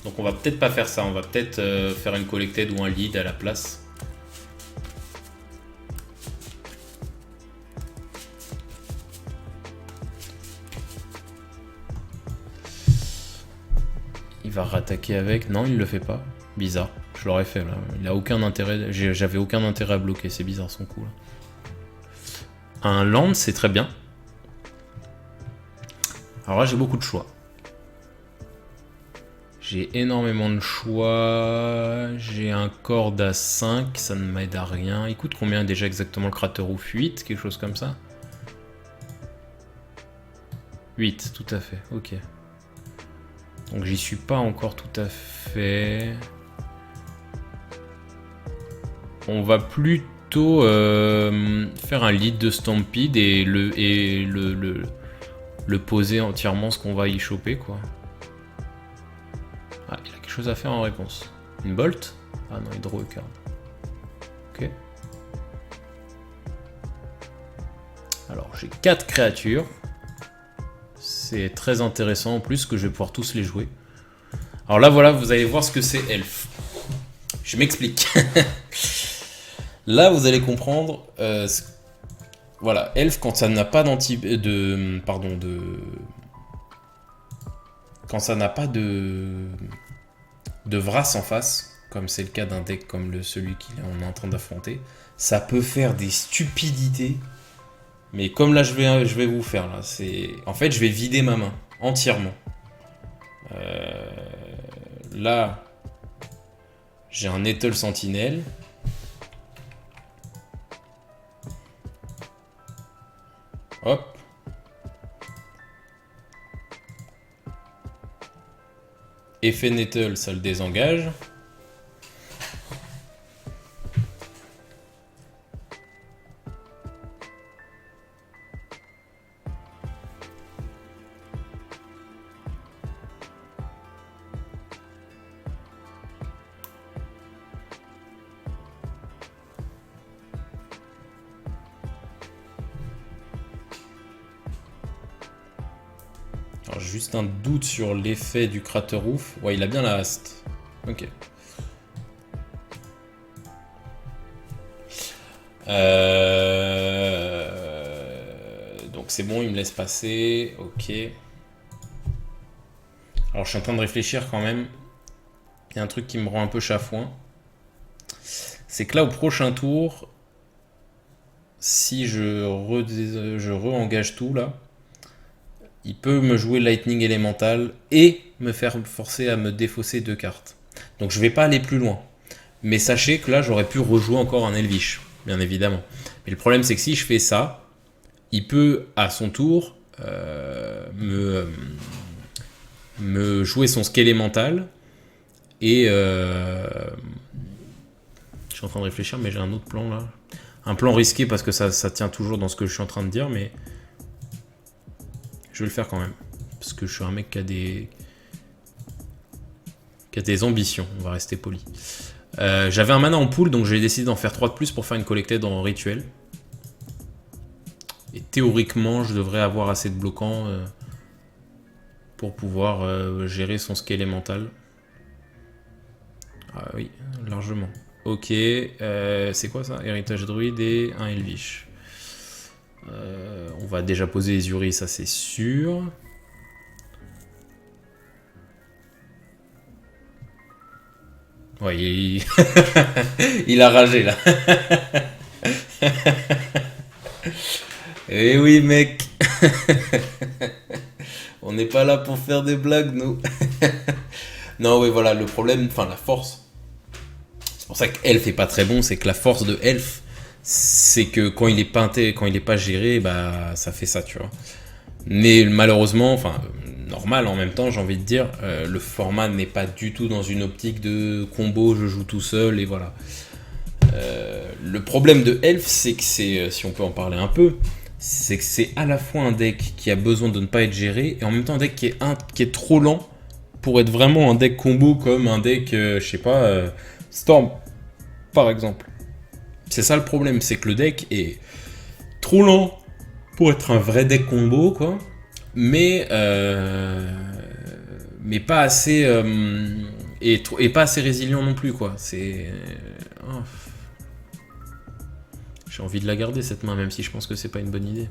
Donc on va peut-être pas faire ça. On va peut-être faire une collected ou un lead à la place. Il va rattaquer avec. Non, il le fait pas. Bizarre. Je l'aurais fait là. Il a aucun intérêt. J'avais aucun intérêt à bloquer. C'est bizarre son coup là. Un land, c'est très bien. Alors là, j'ai beaucoup de choix. J'ai énormément de choix. J'ai un Chord à 5. Ça ne m'aide à rien. Il coûte combien déjà exactement le Craterhoof? 8, quelque chose comme ça. 8, tout à fait. Ok. Donc j'y suis pas encore tout à fait. On va plutôt faire un lead de Stampede et le poser entièrement ce qu'on va y choper quoi. Ah, il a quelque chose à faire en réponse. Une bolt? Ah non, il draw a card. Ok. Alors j'ai 4 créatures. C'est très intéressant en plus que je vais pouvoir tous les jouer. Alors là voilà, vous allez voir ce que c'est Elf. Je m'explique. Là vous allez comprendre. Voilà, Elf quand ça n'a pas quand ça n'a pas de Vrass en face, comme c'est le cas d'un deck comme celui qu'on est en train d'affronter, ça peut faire des stupidités. Mais comme là je vais vous faire là, en fait je vais vider ma main entièrement. Là j'ai un Nettle Sentinelle. Hop. Effet Nettle, ça le désengage. Alors, juste un doute sur l'effet du Craterhoof. Ouais, il a bien la haste. Ok. Donc c'est bon, il me laisse passer. Ok. Alors je suis en train de réfléchir quand même. Il y a un truc qui me rend un peu chafouin. C'est que là, au prochain tour, si je re-engage tout là, il peut me jouer Lightning Elemental et me faire forcer à me défausser 2 cartes. Donc je vais pas aller plus loin. Mais sachez que là, j'aurais pu rejouer encore un Elvish, bien évidemment. Mais le problème, c'est que si je fais ça, il peut, à son tour, me jouer son Skélémental. Et je suis en train de réfléchir, mais j'ai un autre plan là. Un plan risqué parce que ça tient toujours dans ce que je suis en train de dire, mais je vais le faire quand même. Parce que je suis un mec qui a des ambitions, on va rester poli. J'avais un mana en pool, donc j'ai décidé d'en faire 3 de plus pour faire une collected en rituel. théoriquement, je devrais avoir assez de bloquants pour pouvoir gérer son scale mental. Ah oui, largement. Ok, c'est quoi ça? Héritage druide et un Elvish. On va déjà poser les Uri, ça c'est sûr. Ouais, il a ragé là. Eh oui, mec. On n'est pas là pour faire des blagues, nous. Non, oui, voilà, le problème, enfin la force. C'est pour ça que Elf est pas très bon, c'est que la force de Elf, c'est que quand il est peinté, quand il est pas géré, bah ça fait ça, tu vois. Mais malheureusement, enfin normal en même temps, j'ai envie de dire, le format n'est pas du tout dans une optique de combo, je joue tout seul et voilà. Le problème de Elf, c'est que c'est, si on peut en parler un peu, c'est que c'est à la fois un deck qui a besoin de ne pas être géré et en même temps un deck qui est trop lent pour être vraiment un deck combo comme un deck, je sais pas, Storm par exemple. C'est ça le problème, c'est que le deck est trop lent pour être un vrai deck combo, quoi. Mais pas assez et pas assez résilient non plus, quoi. C'est oh. J'ai envie de la garder cette main, même si je pense que c'est pas une bonne idée.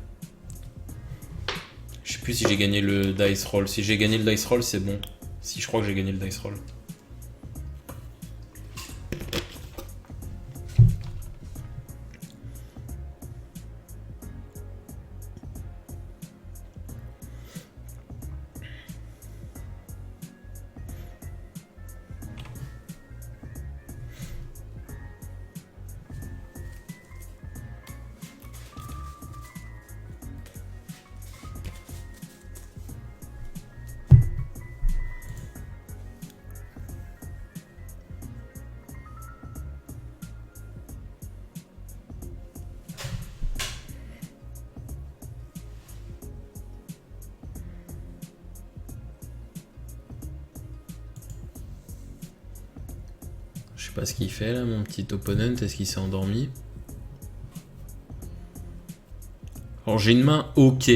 Je sais plus si j'ai gagné le dice roll. Si j'ai gagné le dice roll, c'est bon. Si je crois que j'ai gagné le dice roll. Je sais pas ce qu'il fait là, mon petit opponent. Est-ce qu'il s'est endormi? Alors j'ai une main ok,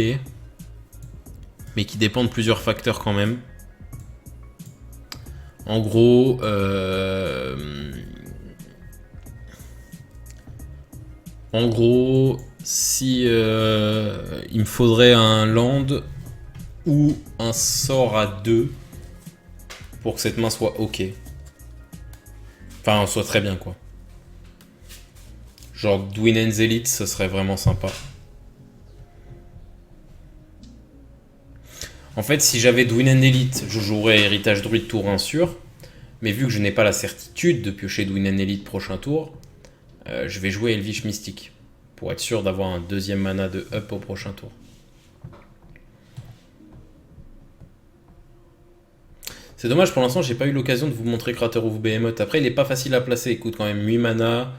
mais qui dépend de plusieurs facteurs quand même. En gros, si il me faudrait un land ou un sort à 2 pour que cette main soit ok. Enfin, soit très bien, quoi. Genre Dwynen's Elite, ce serait vraiment sympa. En fait, si j'avais Dwynen's Elite, je jouerais Héritage Druide tour 1 sûr. Mais vu que je n'ai pas la certitude de piocher Dwynen's Elite prochain tour, je vais jouer Elvish Mystique. Pour être sûr d'avoir un deuxième mana de up au prochain tour. C'est dommage, pour l'instant, j'ai pas eu l'occasion de vous montrer Crater of Behemoth. Après, il est pas facile à placer. Il coûte quand même 8 mana,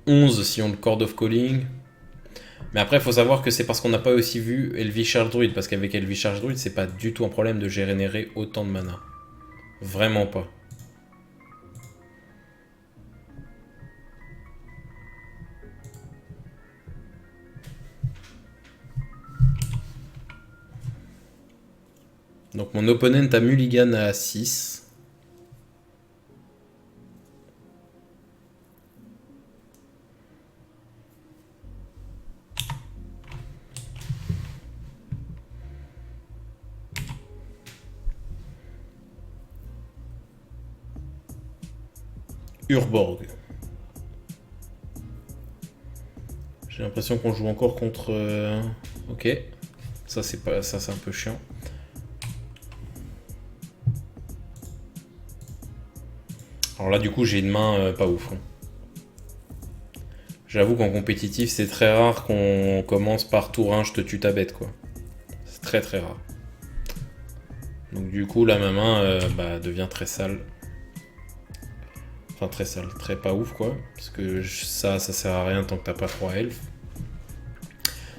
11 si on le Chord of Calling. Mais après, il faut savoir que c'est parce qu'on n'a pas aussi vu Elvish Archdruid. Parce qu'avec Elvish Archdruid, c'est pas du tout un problème de générer autant de mana. Vraiment pas. Donc mon opponent a mulligan à 6. Urborg. J'ai l'impression qu'on joue encore contre... Ok. Ça c'est pas... ça c'est un peu chiant. Alors là du coup j'ai une main pas ouf. Hein. J'avoue qu'en compétitif c'est très rare qu'on commence par tour 1 je te tue ta bête quoi. C'est très très rare. Donc du coup là ma main devient très sale. Enfin très sale, très pas ouf quoi. Parce que ça sert à rien tant que t'as pas 3 elfes.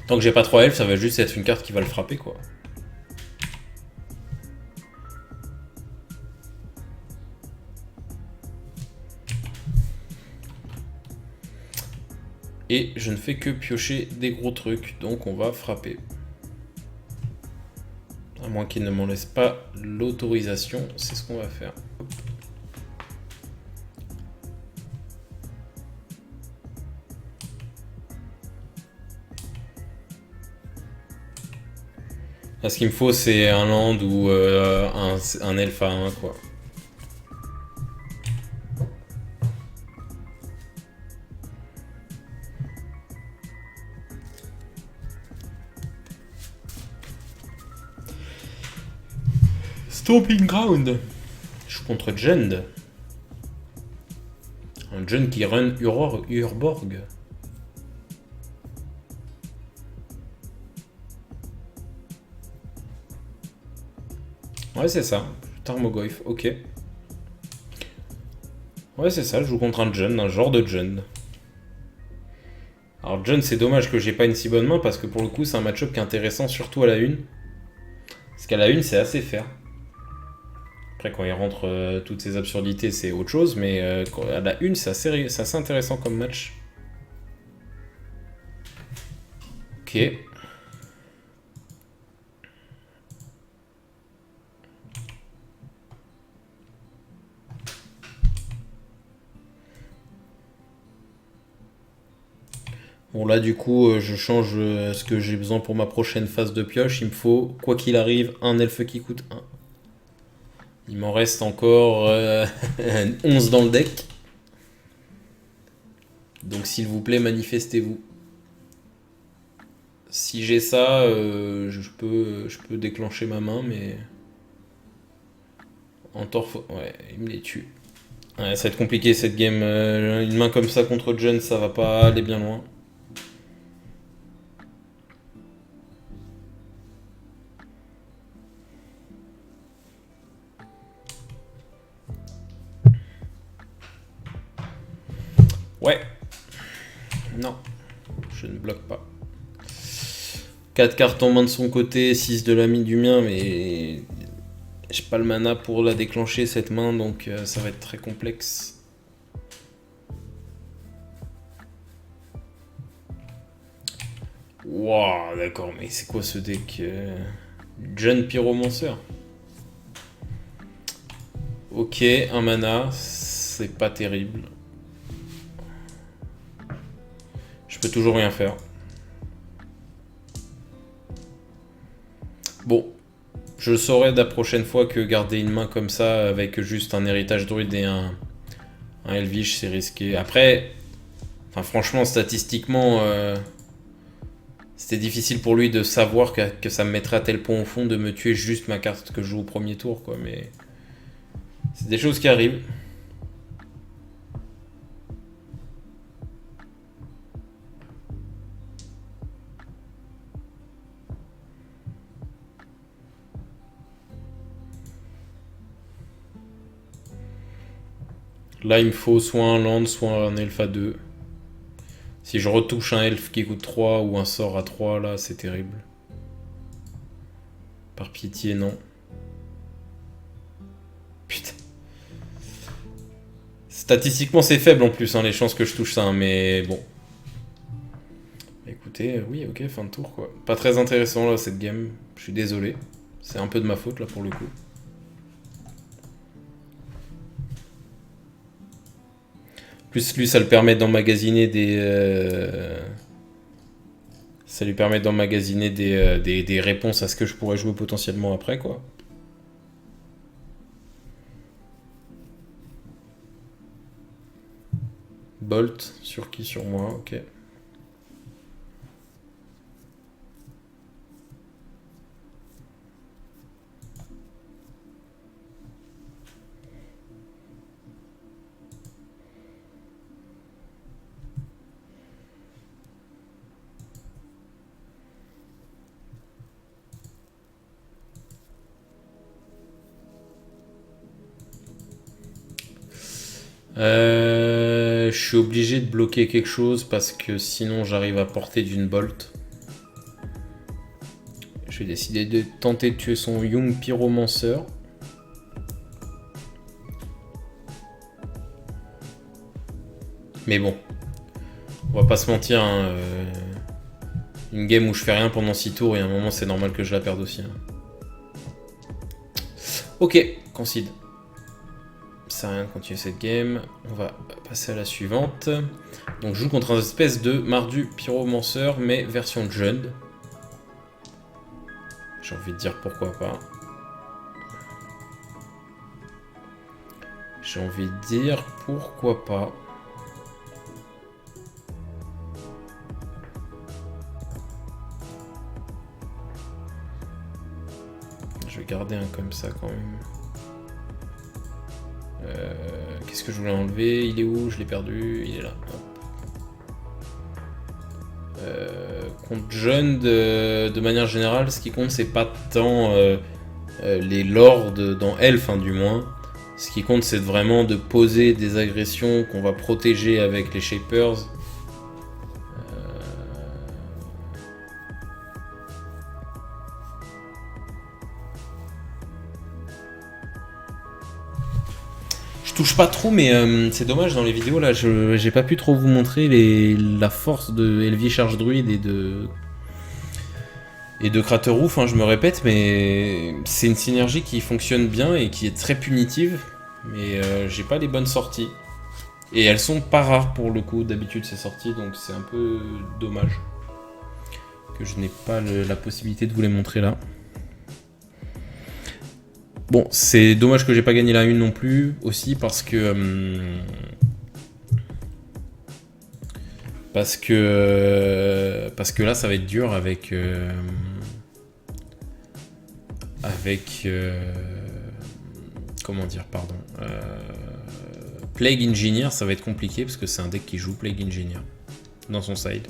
Tant que j'ai pas 3 elfes, ça va juste être une carte qui va le frapper quoi. Et je ne fais que piocher des gros trucs, donc on va frapper. À moins qu'il ne m'en laisse pas l'autorisation, c'est ce qu'on va faire. Là, ce qu'il me faut, c'est un land ou un elfe à 1, quoi. Stomping Ground. Je suis contre Jund. Un Jund qui run Urborg. Ouais, c'est ça. Tarmogoyf, ok. Ouais, c'est ça, je joue contre un Jund, un genre de Jund. Alors Jund, c'est dommage que j'ai pas une si bonne main parce que pour le coup, c'est un match-up qui est intéressant, surtout à la une. Parce qu'à la une, c'est assez fair. Après, quand il rentre toutes ces absurdités, c'est autre chose, mais à la une, c'est assez intéressant comme match. Ok. Bon là du coup je change ce que j'ai besoin pour ma prochaine phase de pioche. Il me faut, quoi qu'il arrive, un elfe qui coûte 1. Il m'en reste encore 11 dans le deck. Donc s'il vous plaît manifestez-vous. Si j'ai ça, je peux déclencher ma main, mais... En torf... Ouais, il me les tue. Ouais, ça va être compliqué cette game. Une main comme ça contre Jund, ça va pas aller bien loin. Ouais. Non. Je ne bloque pas. 4 cartes en main de son côté, 6 de la mine du mien, mais j'ai pas le mana pour la déclencher cette main, donc ça va être très complexe. Waouh, d'accord, mais c'est quoi ce deck Jund Pyromancer. Ok, un mana, c'est pas terrible. Je peux toujours rien faire. Bon, je saurai la prochaine fois que garder une main comme ça avec juste un héritage druide et un Elvish, c'est risqué. Après, enfin, franchement, statistiquement, c'était difficile pour lui de savoir que ça me mettrait à tel point au fond de me tuer juste ma carte que je joue au premier tour, quoi. Mais c'est des choses qui arrivent. Là, il me faut soit un land, soit un elfe à 2. Si je retouche un elfe qui coûte 3 ou un sort à 3, là, c'est terrible. Par pitié, non. Putain. Statistiquement, c'est faible en plus, hein, les chances que je touche ça, hein, mais bon. Écoutez, oui, ok, fin de tour, quoi. Pas très intéressant, là, cette game. Je suis désolé. C'est un peu de ma faute, là, pour le coup. Plus lui, ça le permet d'emmagasiner des... Ça lui permet d'emmagasiner des réponses à ce que je pourrais jouer potentiellement après, quoi. Bolt, sur qui? Sur moi, ok. Je suis obligé de bloquer quelque chose parce que sinon j'arrive à portée d'une bolt. Je vais décider de tenter de tuer son Young Pyromancer. Mais bon. On va pas se mentir, hein, une game où je fais rien pendant 6 tours et à un moment c'est normal que je la perde aussi. Hein. Ok, concede. Ça sert à rien de continuer cette game. On va passer à la suivante. Donc je joue contre un espèce de mardu pyromanceur mais version jeune. J'ai envie de dire pourquoi pas. J'ai envie de dire pourquoi pas. Je vais garder un comme ça quand même. Qu'est-ce que je voulais enlever? Il est où? Je l'ai perdu. Il est là. Contre jeune, de manière générale, ce qui compte, c'est pas tant les lords dans Elf, hein, du moins. Ce qui compte, c'est vraiment de poser des agressions qu'on va protéger avec les Shapers. Je touche pas trop, mais c'est dommage dans les vidéos là, j'ai pas pu trop vous montrer la force de Elvier Charge Druide et de Crater Roof, hein, je me répète, mais c'est une synergie qui fonctionne bien et qui est très punitive, mais j'ai pas les bonnes sorties. Et elles sont pas rares pour le coup, d'habitude ces sorties, donc c'est un peu dommage que je n'ai pas la possibilité de vous les montrer là. Bon, c'est dommage que j'ai pas gagné la 1 non plus, aussi parce que là ça va être dur avec comment dire, pardon, Plague Engineer, ça va être compliqué parce que c'est un deck qui joue Plague Engineer dans son side.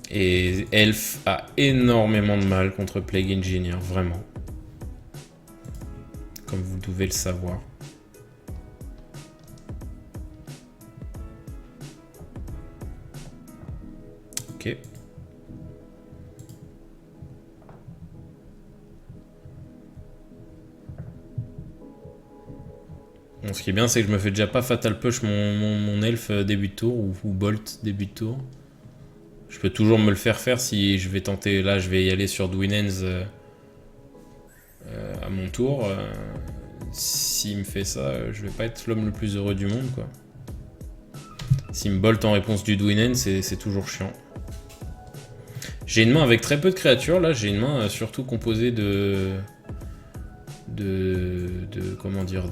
Et Elf a énormément de mal contre Plague Engineer, vraiment. Comme vous devez le savoir. Ok. Bon, ce qui est bien, c'est que je me fais déjà pas Fatal Push mon elfe début de tour ou Bolt début de tour. Je peux toujours me le faire si je vais tenter. Là, je vais y aller sur Dwinens à mon tour. S'il me fait ça, je vais pas être l'homme le plus heureux du monde, quoi. S'il me bolt en réponse du Dwinen, c'est toujours chiant. J'ai une main avec très peu de créatures, là. J'ai une main surtout composée comment dire,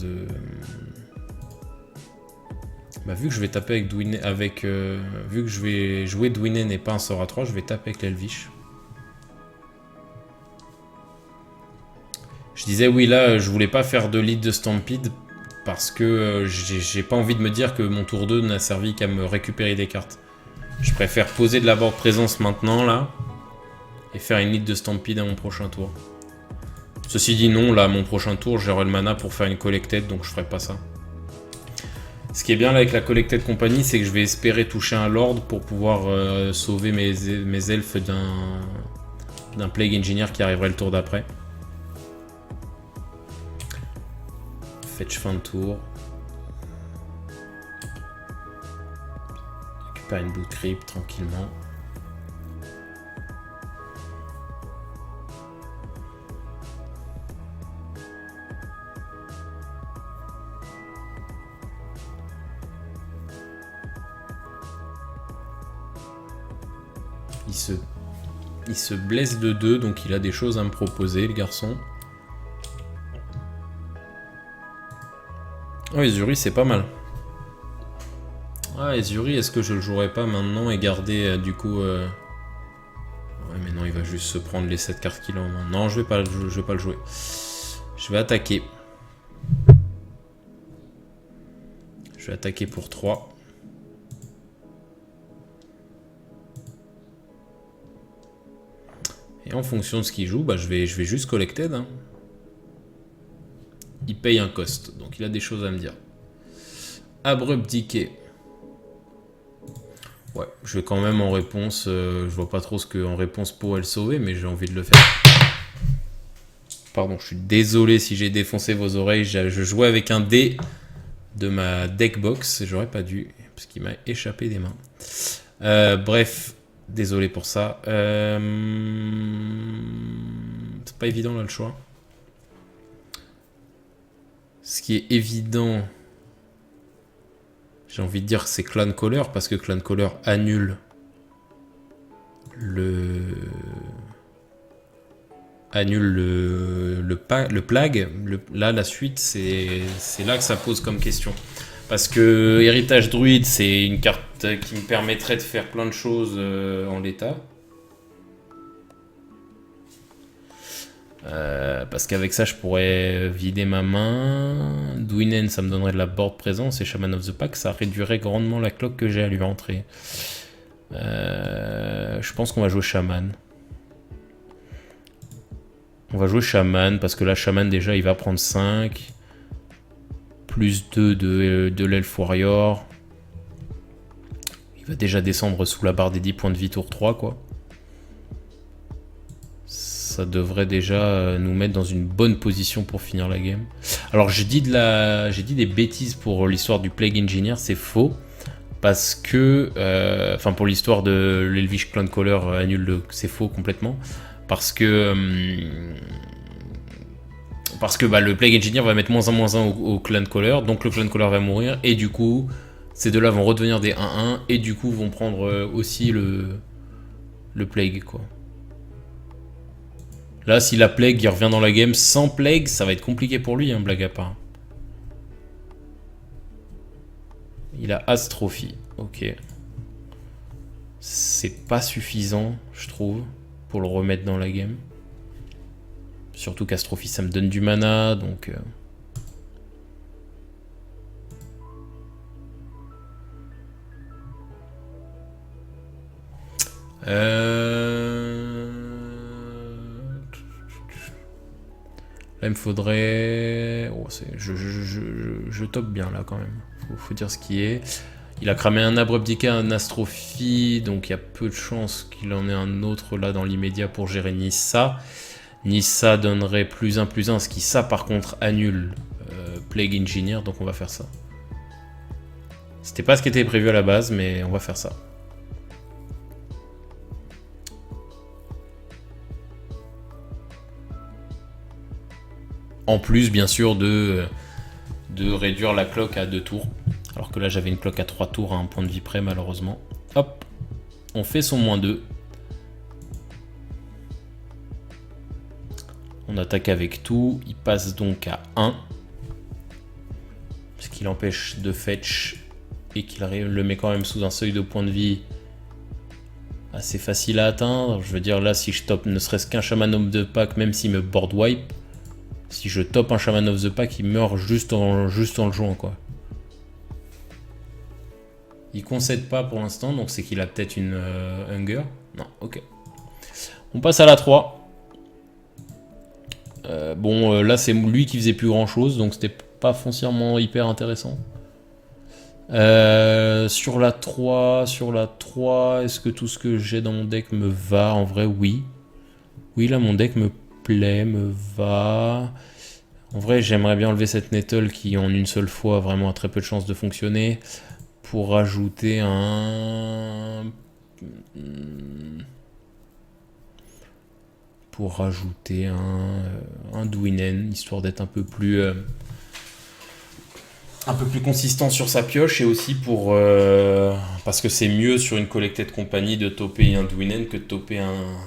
bah, vu que je vais taper avec Dwinen, vu que je vais jouer Dwinen et pas un sort à 3, je vais taper avec l'Elvish. Je disais oui, là je voulais pas faire de lead de Stampede parce que j'ai pas envie de me dire que mon tour 2 n'a servi qu'à me récupérer des cartes. Je préfère poser de la board présence maintenant là et faire une lead de Stampede à mon prochain tour. Ceci dit non, là mon prochain tour j'aurai le mana pour faire une collected, donc je ferai pas ça. Ce qui est bien là avec la collected compagnie, c'est que je vais espérer toucher un lord pour pouvoir sauver mes elfes d'un Plague Engineer qui arriverait le tour d'après. Fetch fin de tour. Récupère une Blood Crypt tranquillement. Il se blesse de 2, donc il a des choses à me proposer, le garçon. Oh, Ezuri, c'est pas mal. Ah, Ezuri, est-ce que je le jouerai pas maintenant et garder du coup... Ouais, mais non, il va juste se prendre les 7 cartes qu'il a en main. Non, je vais pas le jouer. Je vais attaquer. Je vais attaquer pour 3. Et en fonction de ce qu'il joue, bah, je vais juste collected. Hein. Il paye un cost, donc il a des choses à me dire. Abrupt Decay. Ouais, je vais quand même en réponse. Je vois pas trop ce qu'en réponse pourrait le sauver, mais j'ai envie de le faire. Pardon, je suis désolé si j'ai défoncé vos oreilles. Je jouais avec un dé de ma deck box. J'aurais pas dû. Parce qu'il m'a échappé des mains. Bref, désolé pour ça. C'est pas évident là le choix. Ce qui est évident, j'ai envie de dire, c'est Clan Caller, parce que Clan Caller annule le plague. Là, la suite, c'est là que ça pose comme question. Parce que Héritage Druide, c'est une carte qui me permettrait de faire plein de choses en l'état. Parce qu'avec ça, je pourrais vider ma main. Dwinen, ça me donnerait de la board présence. Et Shaman of the Pack, ça réduirait grandement la cloque que j'ai à lui rentrer. Je pense qu'on va jouer Shaman. On va jouer Shaman, parce que là, Shaman, déjà, il va prendre 5. Plus 2 de l'Elf Warrior. Il va déjà descendre sous la barre des 10 points de vie tour 3, quoi. Ça devrait déjà nous mettre dans une bonne position pour finir la game. Alors, j'ai dit des bêtises pour l'histoire du Plague Engineer, c'est faux. Parce que... Enfin, pour l'histoire de l'Elvish Clan Caller annule, c'est faux complètement. Parce que le Plague Engineer va mettre -1/-1 au Clan Caller, donc le Clan Caller va mourir, et du coup, ces deux-là vont redevenir des 1-1, et du coup vont prendre aussi le Plague, quoi. Là, si la Plague il revient dans la game sans Plague, ça va être compliqué pour lui, hein, blague à part. Il a Astrophy, ok. C'est pas suffisant, je trouve, pour le remettre dans la game. Surtout qu'Astrophy, ça me donne du mana, donc... Là, il me faudrait... Oh, je top bien, là, quand même. Faut dire ce qui est. Il a cramé un Abrupt Decay, un Astrophy, donc il y a peu de chances qu'il en ait un autre, là, dans l'immédiat pour gérer Nissa. Nissa donnerait +1/+1, ce qui, ça, par contre, annule Plague Engineer, donc on va faire ça. C'était pas ce qui était prévu à la base, mais on va faire ça. En plus, bien sûr, de réduire la cloque à 2 tours. Alors que là, j'avais une cloque à 3 tours à un point de vie près, malheureusement. Hop, on fait son -2. On attaque avec tout. Il passe donc à 1. Ce qui l'empêche de fetch. Et qu'il le met quand même sous un seuil de points de vie assez facile à atteindre. Je veux dire, là, si je top ne serait-ce qu'un Shaman of the Pack, même s'il me board wipe, si je top un Shaman of the Pack, il meurt juste en le jouant, quoi. Il concède pas pour l'instant, donc c'est qu'il a peut-être une Hunger. Non, ok. On passe à la 3. Là, c'est lui qui faisait plus grand-chose, donc c'était pas foncièrement hyper intéressant. Sur la 3, est-ce que tout ce que j'ai dans mon deck me va? En vrai, oui. Oui, là, mon deck me plaît, me va. En vrai, j'aimerais bien enlever cette Nettle qui, en une seule fois, vraiment a très peu de chances de fonctionner. Pour rajouter un... un Dwinen, histoire d'être un peu plus consistant sur sa pioche, et aussi pour parce que c'est mieux sur une Collected Company de topper un Dwinen que de topper un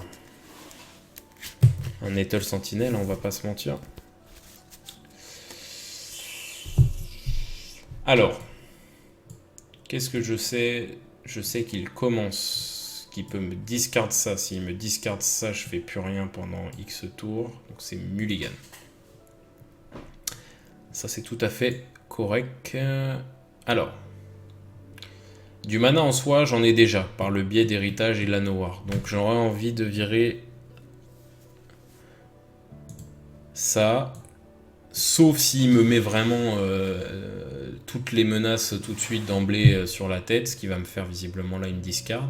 Nettle Sentinelle, on va pas se mentir. Alors, qu'est-ce que je sais? Je sais qu'il commence, qu'il peut me discard ça. S'il me discard ça, je fais plus rien pendant X tours. Donc c'est mulligan. Ça, c'est tout à fait correct. Alors, du mana en soi, j'en ai déjà, par le biais d'héritage et Llanowar. Donc j'aurais envie de virer ça. Sauf s'il me met vraiment toutes les menaces tout de suite d'emblée sur la tête, ce qui va me faire visiblement là une discard.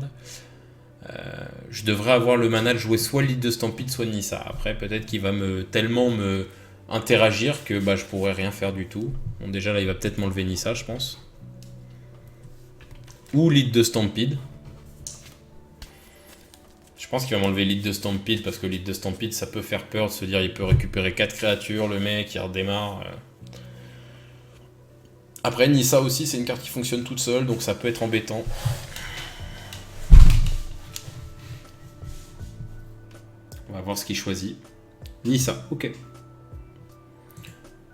Je devrais avoir le mana de jouer soit Lead de Stampede, soit Nissa. Après, peut-être qu'il va tellement me interagir que je pourrais rien faire du tout. Bon, déjà là, il va peut-être m'enlever Nissa, je pense. Ou lead de Stampede. Je pense qu'il va m'enlever lead de Stampede parce que lead de Stampede ça peut faire peur de se dire il peut récupérer 4 créatures, le mec il redémarre. Après Nissa aussi c'est une carte qui fonctionne toute seule donc ça peut être embêtant. On va voir ce qu'il choisit. Nissa, ok.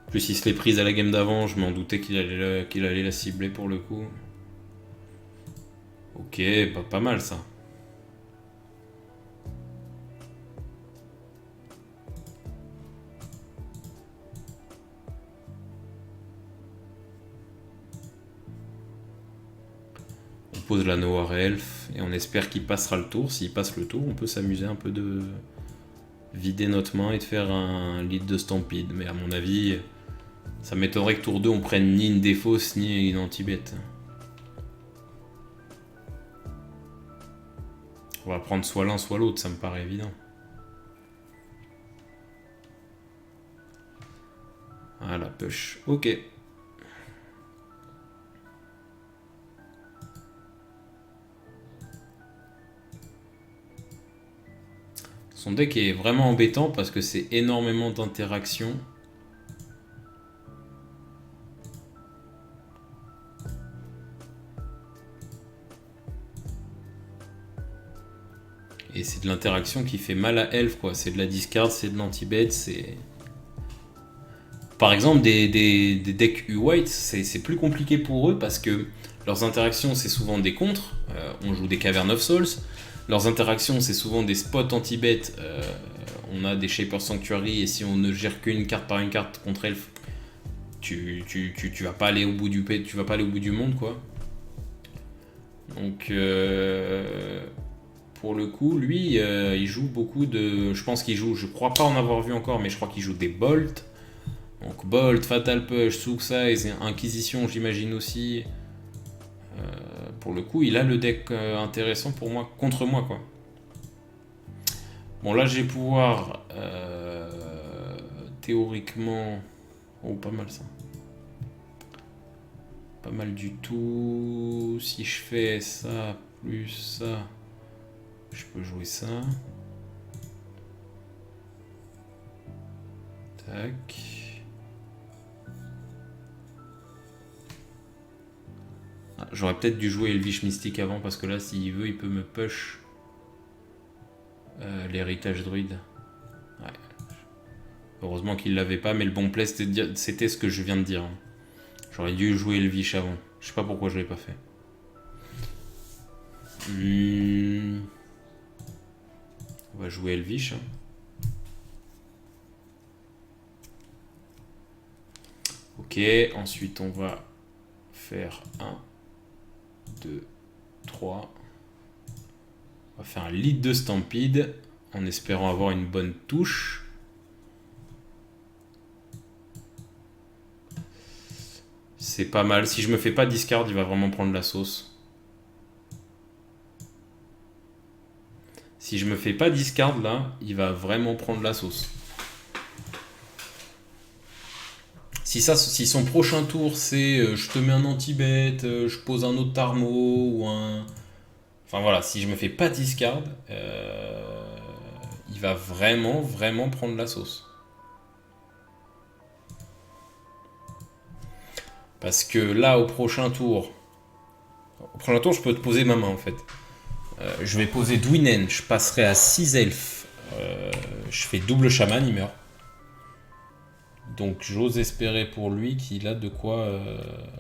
En plus il se l'est prise à la game d'avant, je m'en doutais qu'il allait la cibler pour le coup. Ok, pas mal ça. On pose la Noir Elf et on espère qu'il passera le tour. S'il passe le tour, on peut s'amuser un peu de vider notre main et de faire un lead de Stampede. Mais à mon avis, ça m'étonnerait que tour 2 on prenne ni une défausse ni une anti-bête. On va prendre soit l'un soit l'autre, ça me paraît évident. Voilà, push. Ok. Son deck est vraiment embêtant parce que c'est énormément d'interactions. Et c'est de l'interaction qui fait mal à Elf, quoi. C'est de la discard, c'est de l'anti-bet, c'est... Par exemple, des decks U-White, c'est plus compliqué pour eux parce que leurs interactions, c'est souvent des contres. On joue des Cavern of Souls. Leurs interactions, c'est souvent des spots anti-bet. On a des Shaper Sanctuary et si on ne gère qu'une carte par une carte contre Elf, tu vas pas aller au bout tu vas pas aller au bout du monde, quoi. Donc... pour le coup, lui, il joue beaucoup de... Je pense qu'il joue, je crois pas en avoir vu encore, mais je crois qu'il joue des Bolt. Donc Bolt, Fatal Push, Souk Size, Inquisition, j'imagine aussi. Pour le coup, il a le deck intéressant pour moi, contre moi, quoi. Bon, là, j'ai pouvoir... théoriquement... Oh, pas mal, ça. Pas mal du tout. Si je fais ça, plus ça... Je peux jouer ça. Tac. Ah, j'aurais peut-être dû jouer Elvish Mystique avant parce que là, s'il veut, il peut me push l'héritage druide. Ouais. Heureusement qu'il l'avait pas, mais le bon play, c'était ce que je viens de dire. J'aurais dû jouer Elvish avant. Je sais pas pourquoi je l'ai pas fait. On va jouer Elvish. Ok, ensuite on va faire 1, 2, 3. On va faire un lead de Stampede en espérant avoir une bonne touche. C'est pas mal. Si je me fais pas discard, il va vraiment prendre la sauce. Si je me fais pas discard là, il va vraiment prendre la sauce. Si son prochain tour c'est je te mets un anti-bet, je pose un autre Tarmo ou un... Enfin voilà, si je me fais pas discard, il va vraiment prendre la sauce. Parce que là au prochain tour je peux te poser ma main en fait. Je vais poser Dwinen, je passerai à 6 elfes. Je fais double chaman, il meurt. Donc j'ose espérer pour lui qu'il a de quoi...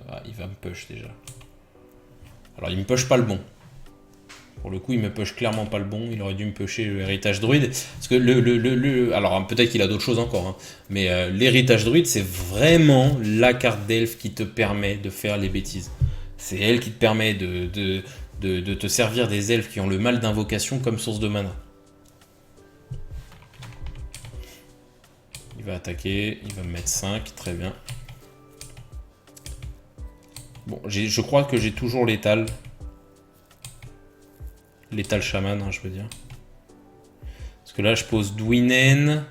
Ah, il va me push déjà. Alors il me push pas le bon. Pour le coup, il me push clairement pas le bon. Il aurait dû me pusher l'héritage druide. Parce que alors peut-être qu'il a d'autres choses encore. Hein, mais l'héritage druide, c'est vraiment la carte d'elfe qui te permet de faire les bêtises. C'est elle qui te permet de te servir des elfes qui ont le mal d'invocation comme source de mana. Il va attaquer, il va me mettre 5, très bien. Bon, je crois que j'ai toujours l'étal. L'étal chaman, hein, je veux dire. Parce que là, je pose Dwinen.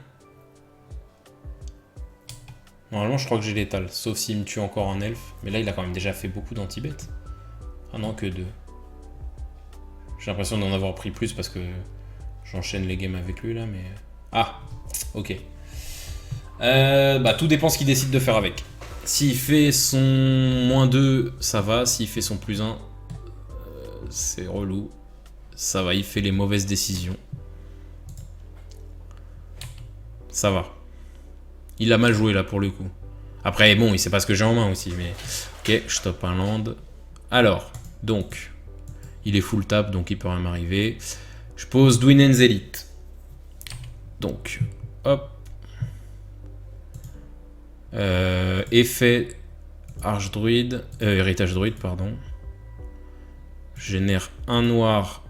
Normalement, je crois que j'ai l'étal, sauf s'il me tue encore un elfe. Mais là, il a quand même déjà fait beaucoup d'anti-bêtes. Ah non, que 2. J'ai l'impression d'en avoir pris plus parce que j'enchaîne les games avec lui là, mais... Ah, ok. Bah tout dépend ce qu'il décide de faire avec. S'il fait son -2, ça va. S'il fait son +1, c'est relou. Ça va, il fait les mauvaises décisions. Ça va. Il a mal joué là pour le coup. Après, bon, il sait pas ce que j'ai en main aussi, mais... Ok, je stoppe un land. Alors, donc... Il est full tap, donc il peut rien m'arriver. Je pose Dwynen's Elite. Donc, hop. Effet Archdruide, héritage druide, pardon. Je génère un noir.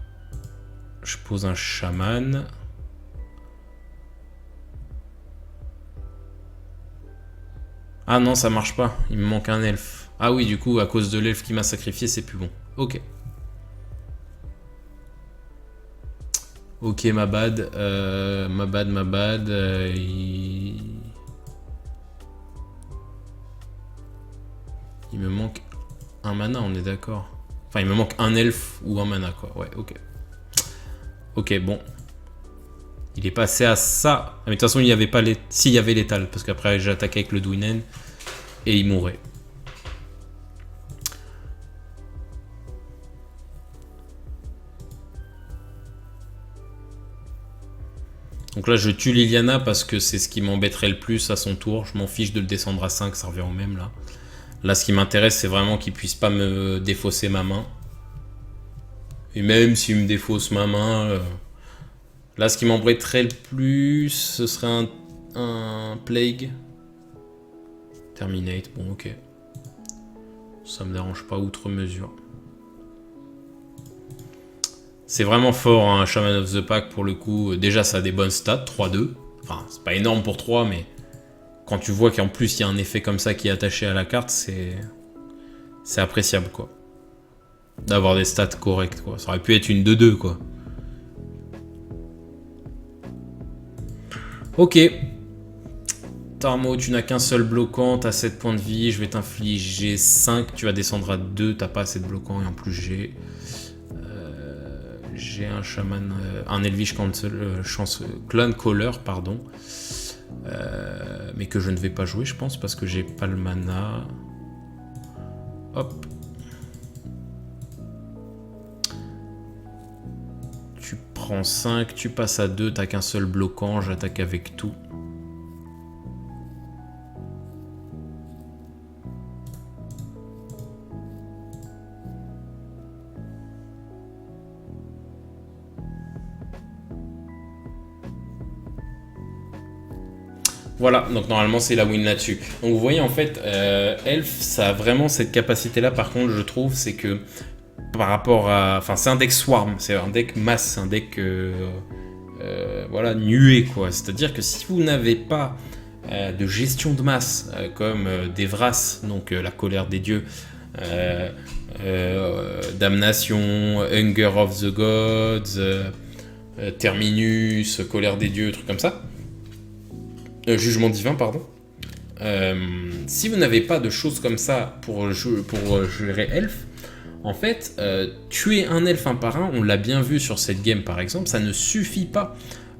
Je pose un chaman. Ah non, ça marche pas. Il me manque un elfe. Ah oui, du coup, à cause de l'elfe qui m'a sacrifié, c'est plus bon. Ok. Ok, ma bad. Ma bad. Il me manque un mana, on est d'accord. Enfin, il me manque un elfe ou un mana, quoi. Ouais, ok. Ok, bon. Il est passé à ça. Ah, mais de toute façon, il n'y avait pas les... Si, il y avait l'étal, parce qu'après, j'ai attaqué avec le Dwynen et il mourrait. Donc là, je tue Liliana parce que c'est ce qui m'embêterait le plus à son tour. Je m'en fiche de le descendre à 5, ça revient au même, là. Là, ce qui m'intéresse, c'est vraiment qu'il puisse pas me défausser ma main. Et même s'il me défausse ma main... Là, ce qui m'embêterait le plus, ce serait un Plague. Terminate, bon, ok. Ça me dérange pas outre mesure. C'est vraiment fort, hein, Shaman of the Pack, pour le coup. Déjà, ça a des bonnes stats, 3-2. Enfin, c'est pas énorme pour 3, mais... Quand tu vois qu'en plus, il y a un effet comme ça qui est attaché à la carte, c'est appréciable, quoi. D'avoir des stats correctes, quoi. Ça aurait pu être une 2-2, quoi. Ok. Tarmo, tu n'as qu'un seul bloquant, t'as 7 points de vie, je vais t'infliger 5, tu vas descendre à 2, t'as pas assez de bloquants, et en plus j'ai un chaman, un Elvish Clan Caller, pardon. Mais que je ne vais pas jouer, je pense, parce que j'ai pas le mana. Hop. Tu prends 5, tu passes à 2, t'as qu'un seul bloquant, j'attaque avec tout. Voilà, donc normalement c'est la win là-dessus. Donc vous voyez en fait, Elf, ça a vraiment cette capacité-là, par contre je trouve, c'est que par rapport à... Enfin c'est un deck Swarm, c'est un deck masse, c'est un deck voilà, nuée quoi. C'est-à-dire que si vous n'avez pas de gestion de masse, comme Devras, donc la colère des dieux, Damnation, Hunger of the Gods, Terminus, colère des dieux, trucs comme ça, Jugement divin, pardon. Si vous n'avez pas de choses comme ça pour gérer elfe, en fait, tuer un elfe un par un, on l'a bien vu sur cette game par exemple, ça ne suffit pas.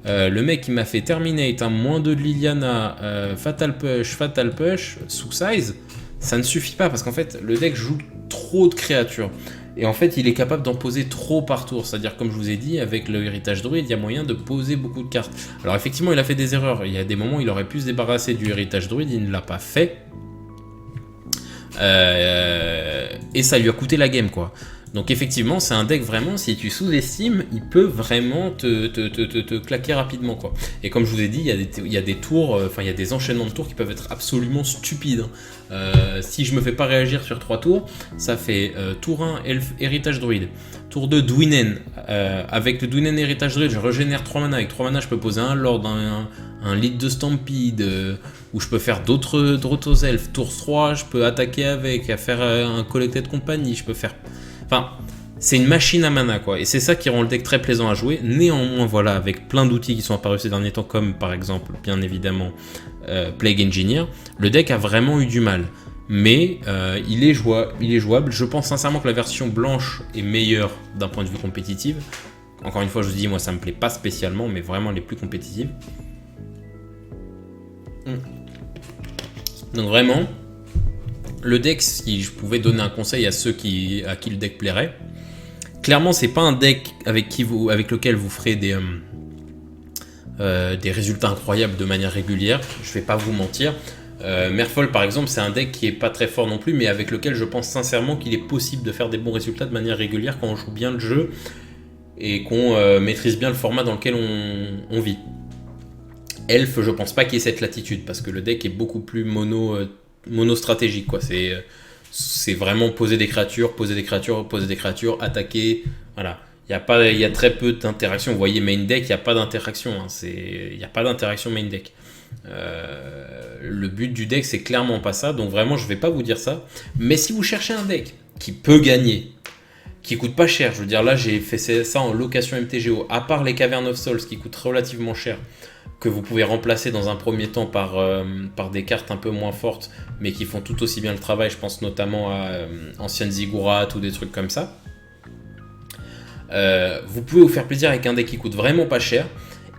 Le mec qui m'a fait Terminate, un -2 de Liliana, Fatal Push, sous size, ça ne suffit pas parce qu'en fait le deck joue trop de créatures. Et en fait, il est capable d'en poser trop par tour. C'est-à-dire, comme je vous ai dit, avec le héritage druide, il y a moyen de poser beaucoup de cartes. Alors effectivement, il a fait des erreurs. Il y a des moments où il aurait pu se débarrasser du héritage druide, il ne l'a pas fait. Et ça lui a coûté la game, quoi. Donc effectivement, c'est un deck vraiment, si tu sous-estimes, il peut vraiment te claquer rapidement, quoi. Et comme je vous ai dit, il y a des tours, enfin il y a des enchaînements de tours qui peuvent être absolument stupides. Si je me fais pas réagir sur 3 tours, ça fait tour 1, Elf, héritage druide. Tour 2, Dwynen. Avec le Dwynen héritage druide, je régénère 3 mana. Avec 3 mana, je peux poser un Lord, un lead de Stampede, où je peux faire d'autres elfes. Tour 3, je peux attaquer avec, à faire un Collected Company, je peux faire... Enfin, c'est une machine à mana, quoi. Et c'est ça qui rend le deck très plaisant à jouer. Néanmoins, voilà, avec plein d'outils qui sont apparus ces derniers temps, comme par exemple, bien évidemment, Plague Engineer, le deck a vraiment eu du mal. mais il est jouable. Je pense sincèrement que la version blanche est meilleure d'un point de vue compétitif. Encore une fois, je vous dis, moi ça me plaît pas spécialement, mais vraiment les plus compétitives. Donc vraiment, le deck, si je pouvais donner un conseil à ceux à qui le deck plairait, clairement c'est pas un deck avec lequel vous ferez des résultats incroyables de manière régulière, je vais pas vous mentir. Merfolk par exemple, c'est un deck qui est pas très fort non plus, mais avec lequel je pense sincèrement qu'il est possible de faire des bons résultats de manière régulière quand on joue bien le jeu et qu'on maîtrise bien le format dans lequel on vit. Elf, je pense pas qu'il y ait cette latitude, parce que le deck est beaucoup plus mono-stratégique, quoi. C'est vraiment poser des créatures, attaquer, voilà. Il y a très peu d'interaction. Vous voyez, main deck, il n'y a pas d'interaction. Hein. Il n'y a pas d'interaction main deck. Le but du deck, c'est clairement pas ça. Donc vraiment, je vais pas vous dire ça. Mais si vous cherchez un deck qui peut gagner, qui coûte pas cher, je veux dire, là, j'ai fait ça en location MTGO, à part les Cavernes of Souls qui coûtent relativement cher, que vous pouvez remplacer dans un premier temps par des cartes un peu moins fortes, mais qui font tout aussi bien le travail. Je pense notamment à Anciennes Ziggurat ou des trucs comme ça. Vous pouvez vous faire plaisir avec un deck qui coûte vraiment pas cher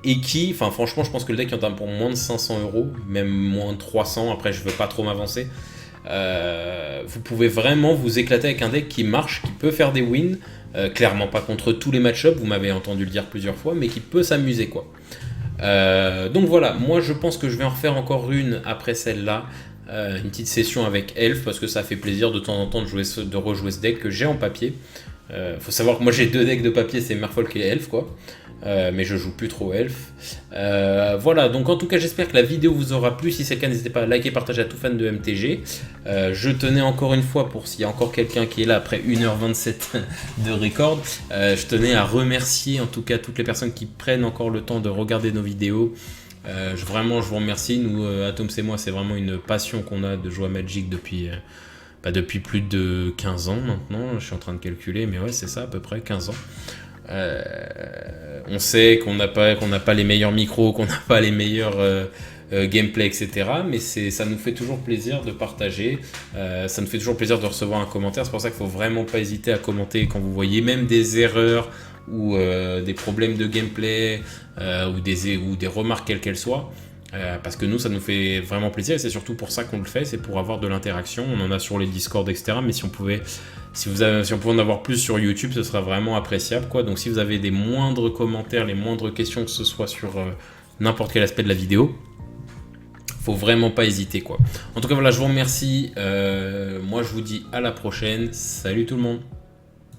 et qui, enfin franchement, je pense que le deck il en a pour moins de 500 €, même moins de 300. Après, je veux pas trop m'avancer. Vous pouvez vraiment vous éclater avec un deck qui marche, qui peut faire des wins. Clairement pas contre tous les match-ups, vous m'avez entendu le dire plusieurs fois, mais qui peut s'amuser, quoi. Donc voilà, moi je pense que je vais en refaire encore une après celle-là, une petite session avec Elf, parce que ça fait plaisir de temps en temps de rejouer ce deck que j'ai en papier. Faut savoir que moi j'ai 2 decks de papier, c'est Merfolk et Elf, quoi. Mais je joue plus trop Elf. Voilà, donc en tout cas j'espère que la vidéo vous aura plu. Si c'est le cas, n'hésitez pas à liker, partager à tout fan de MTG. Je tenais encore une fois, pour s'il y a encore quelqu'un qui est là après 1h27 de record, je tenais à remercier en tout cas toutes les personnes qui prennent encore le temps de regarder nos vidéos. Vraiment je vous remercie. Nous, Atoms et moi, c'est vraiment une passion qu'on a de jouer à Magic depuis plus de 15 ans maintenant. Je suis en train de calculer, mais ouais, c'est ça, à peu près 15 ans. On sait qu'on n'a pas les meilleurs micros, qu'on n'a pas les meilleurs gameplay, etc. Mais ça nous fait toujours plaisir de partager. Ça nous fait toujours plaisir de recevoir un commentaire. C'est pour ça qu'il ne faut vraiment pas hésiter à commenter quand vous voyez même des erreurs ou des problèmes de gameplay ou des remarques quelles qu'elles soient. Parce que nous, ça nous fait vraiment plaisir et c'est surtout pour ça qu'on le fait, c'est pour avoir de l'interaction. On en a sur les Discord, etc. Mais si on pouvait en avoir plus sur YouTube, ce serait vraiment appréciable, quoi. Donc si vous avez des moindres commentaires, les moindres questions, que ce soit sur n'importe quel aspect de la vidéo, faut vraiment pas hésiter, quoi. En tout cas, voilà, je vous remercie. Moi, je vous dis à la prochaine. Salut tout le monde.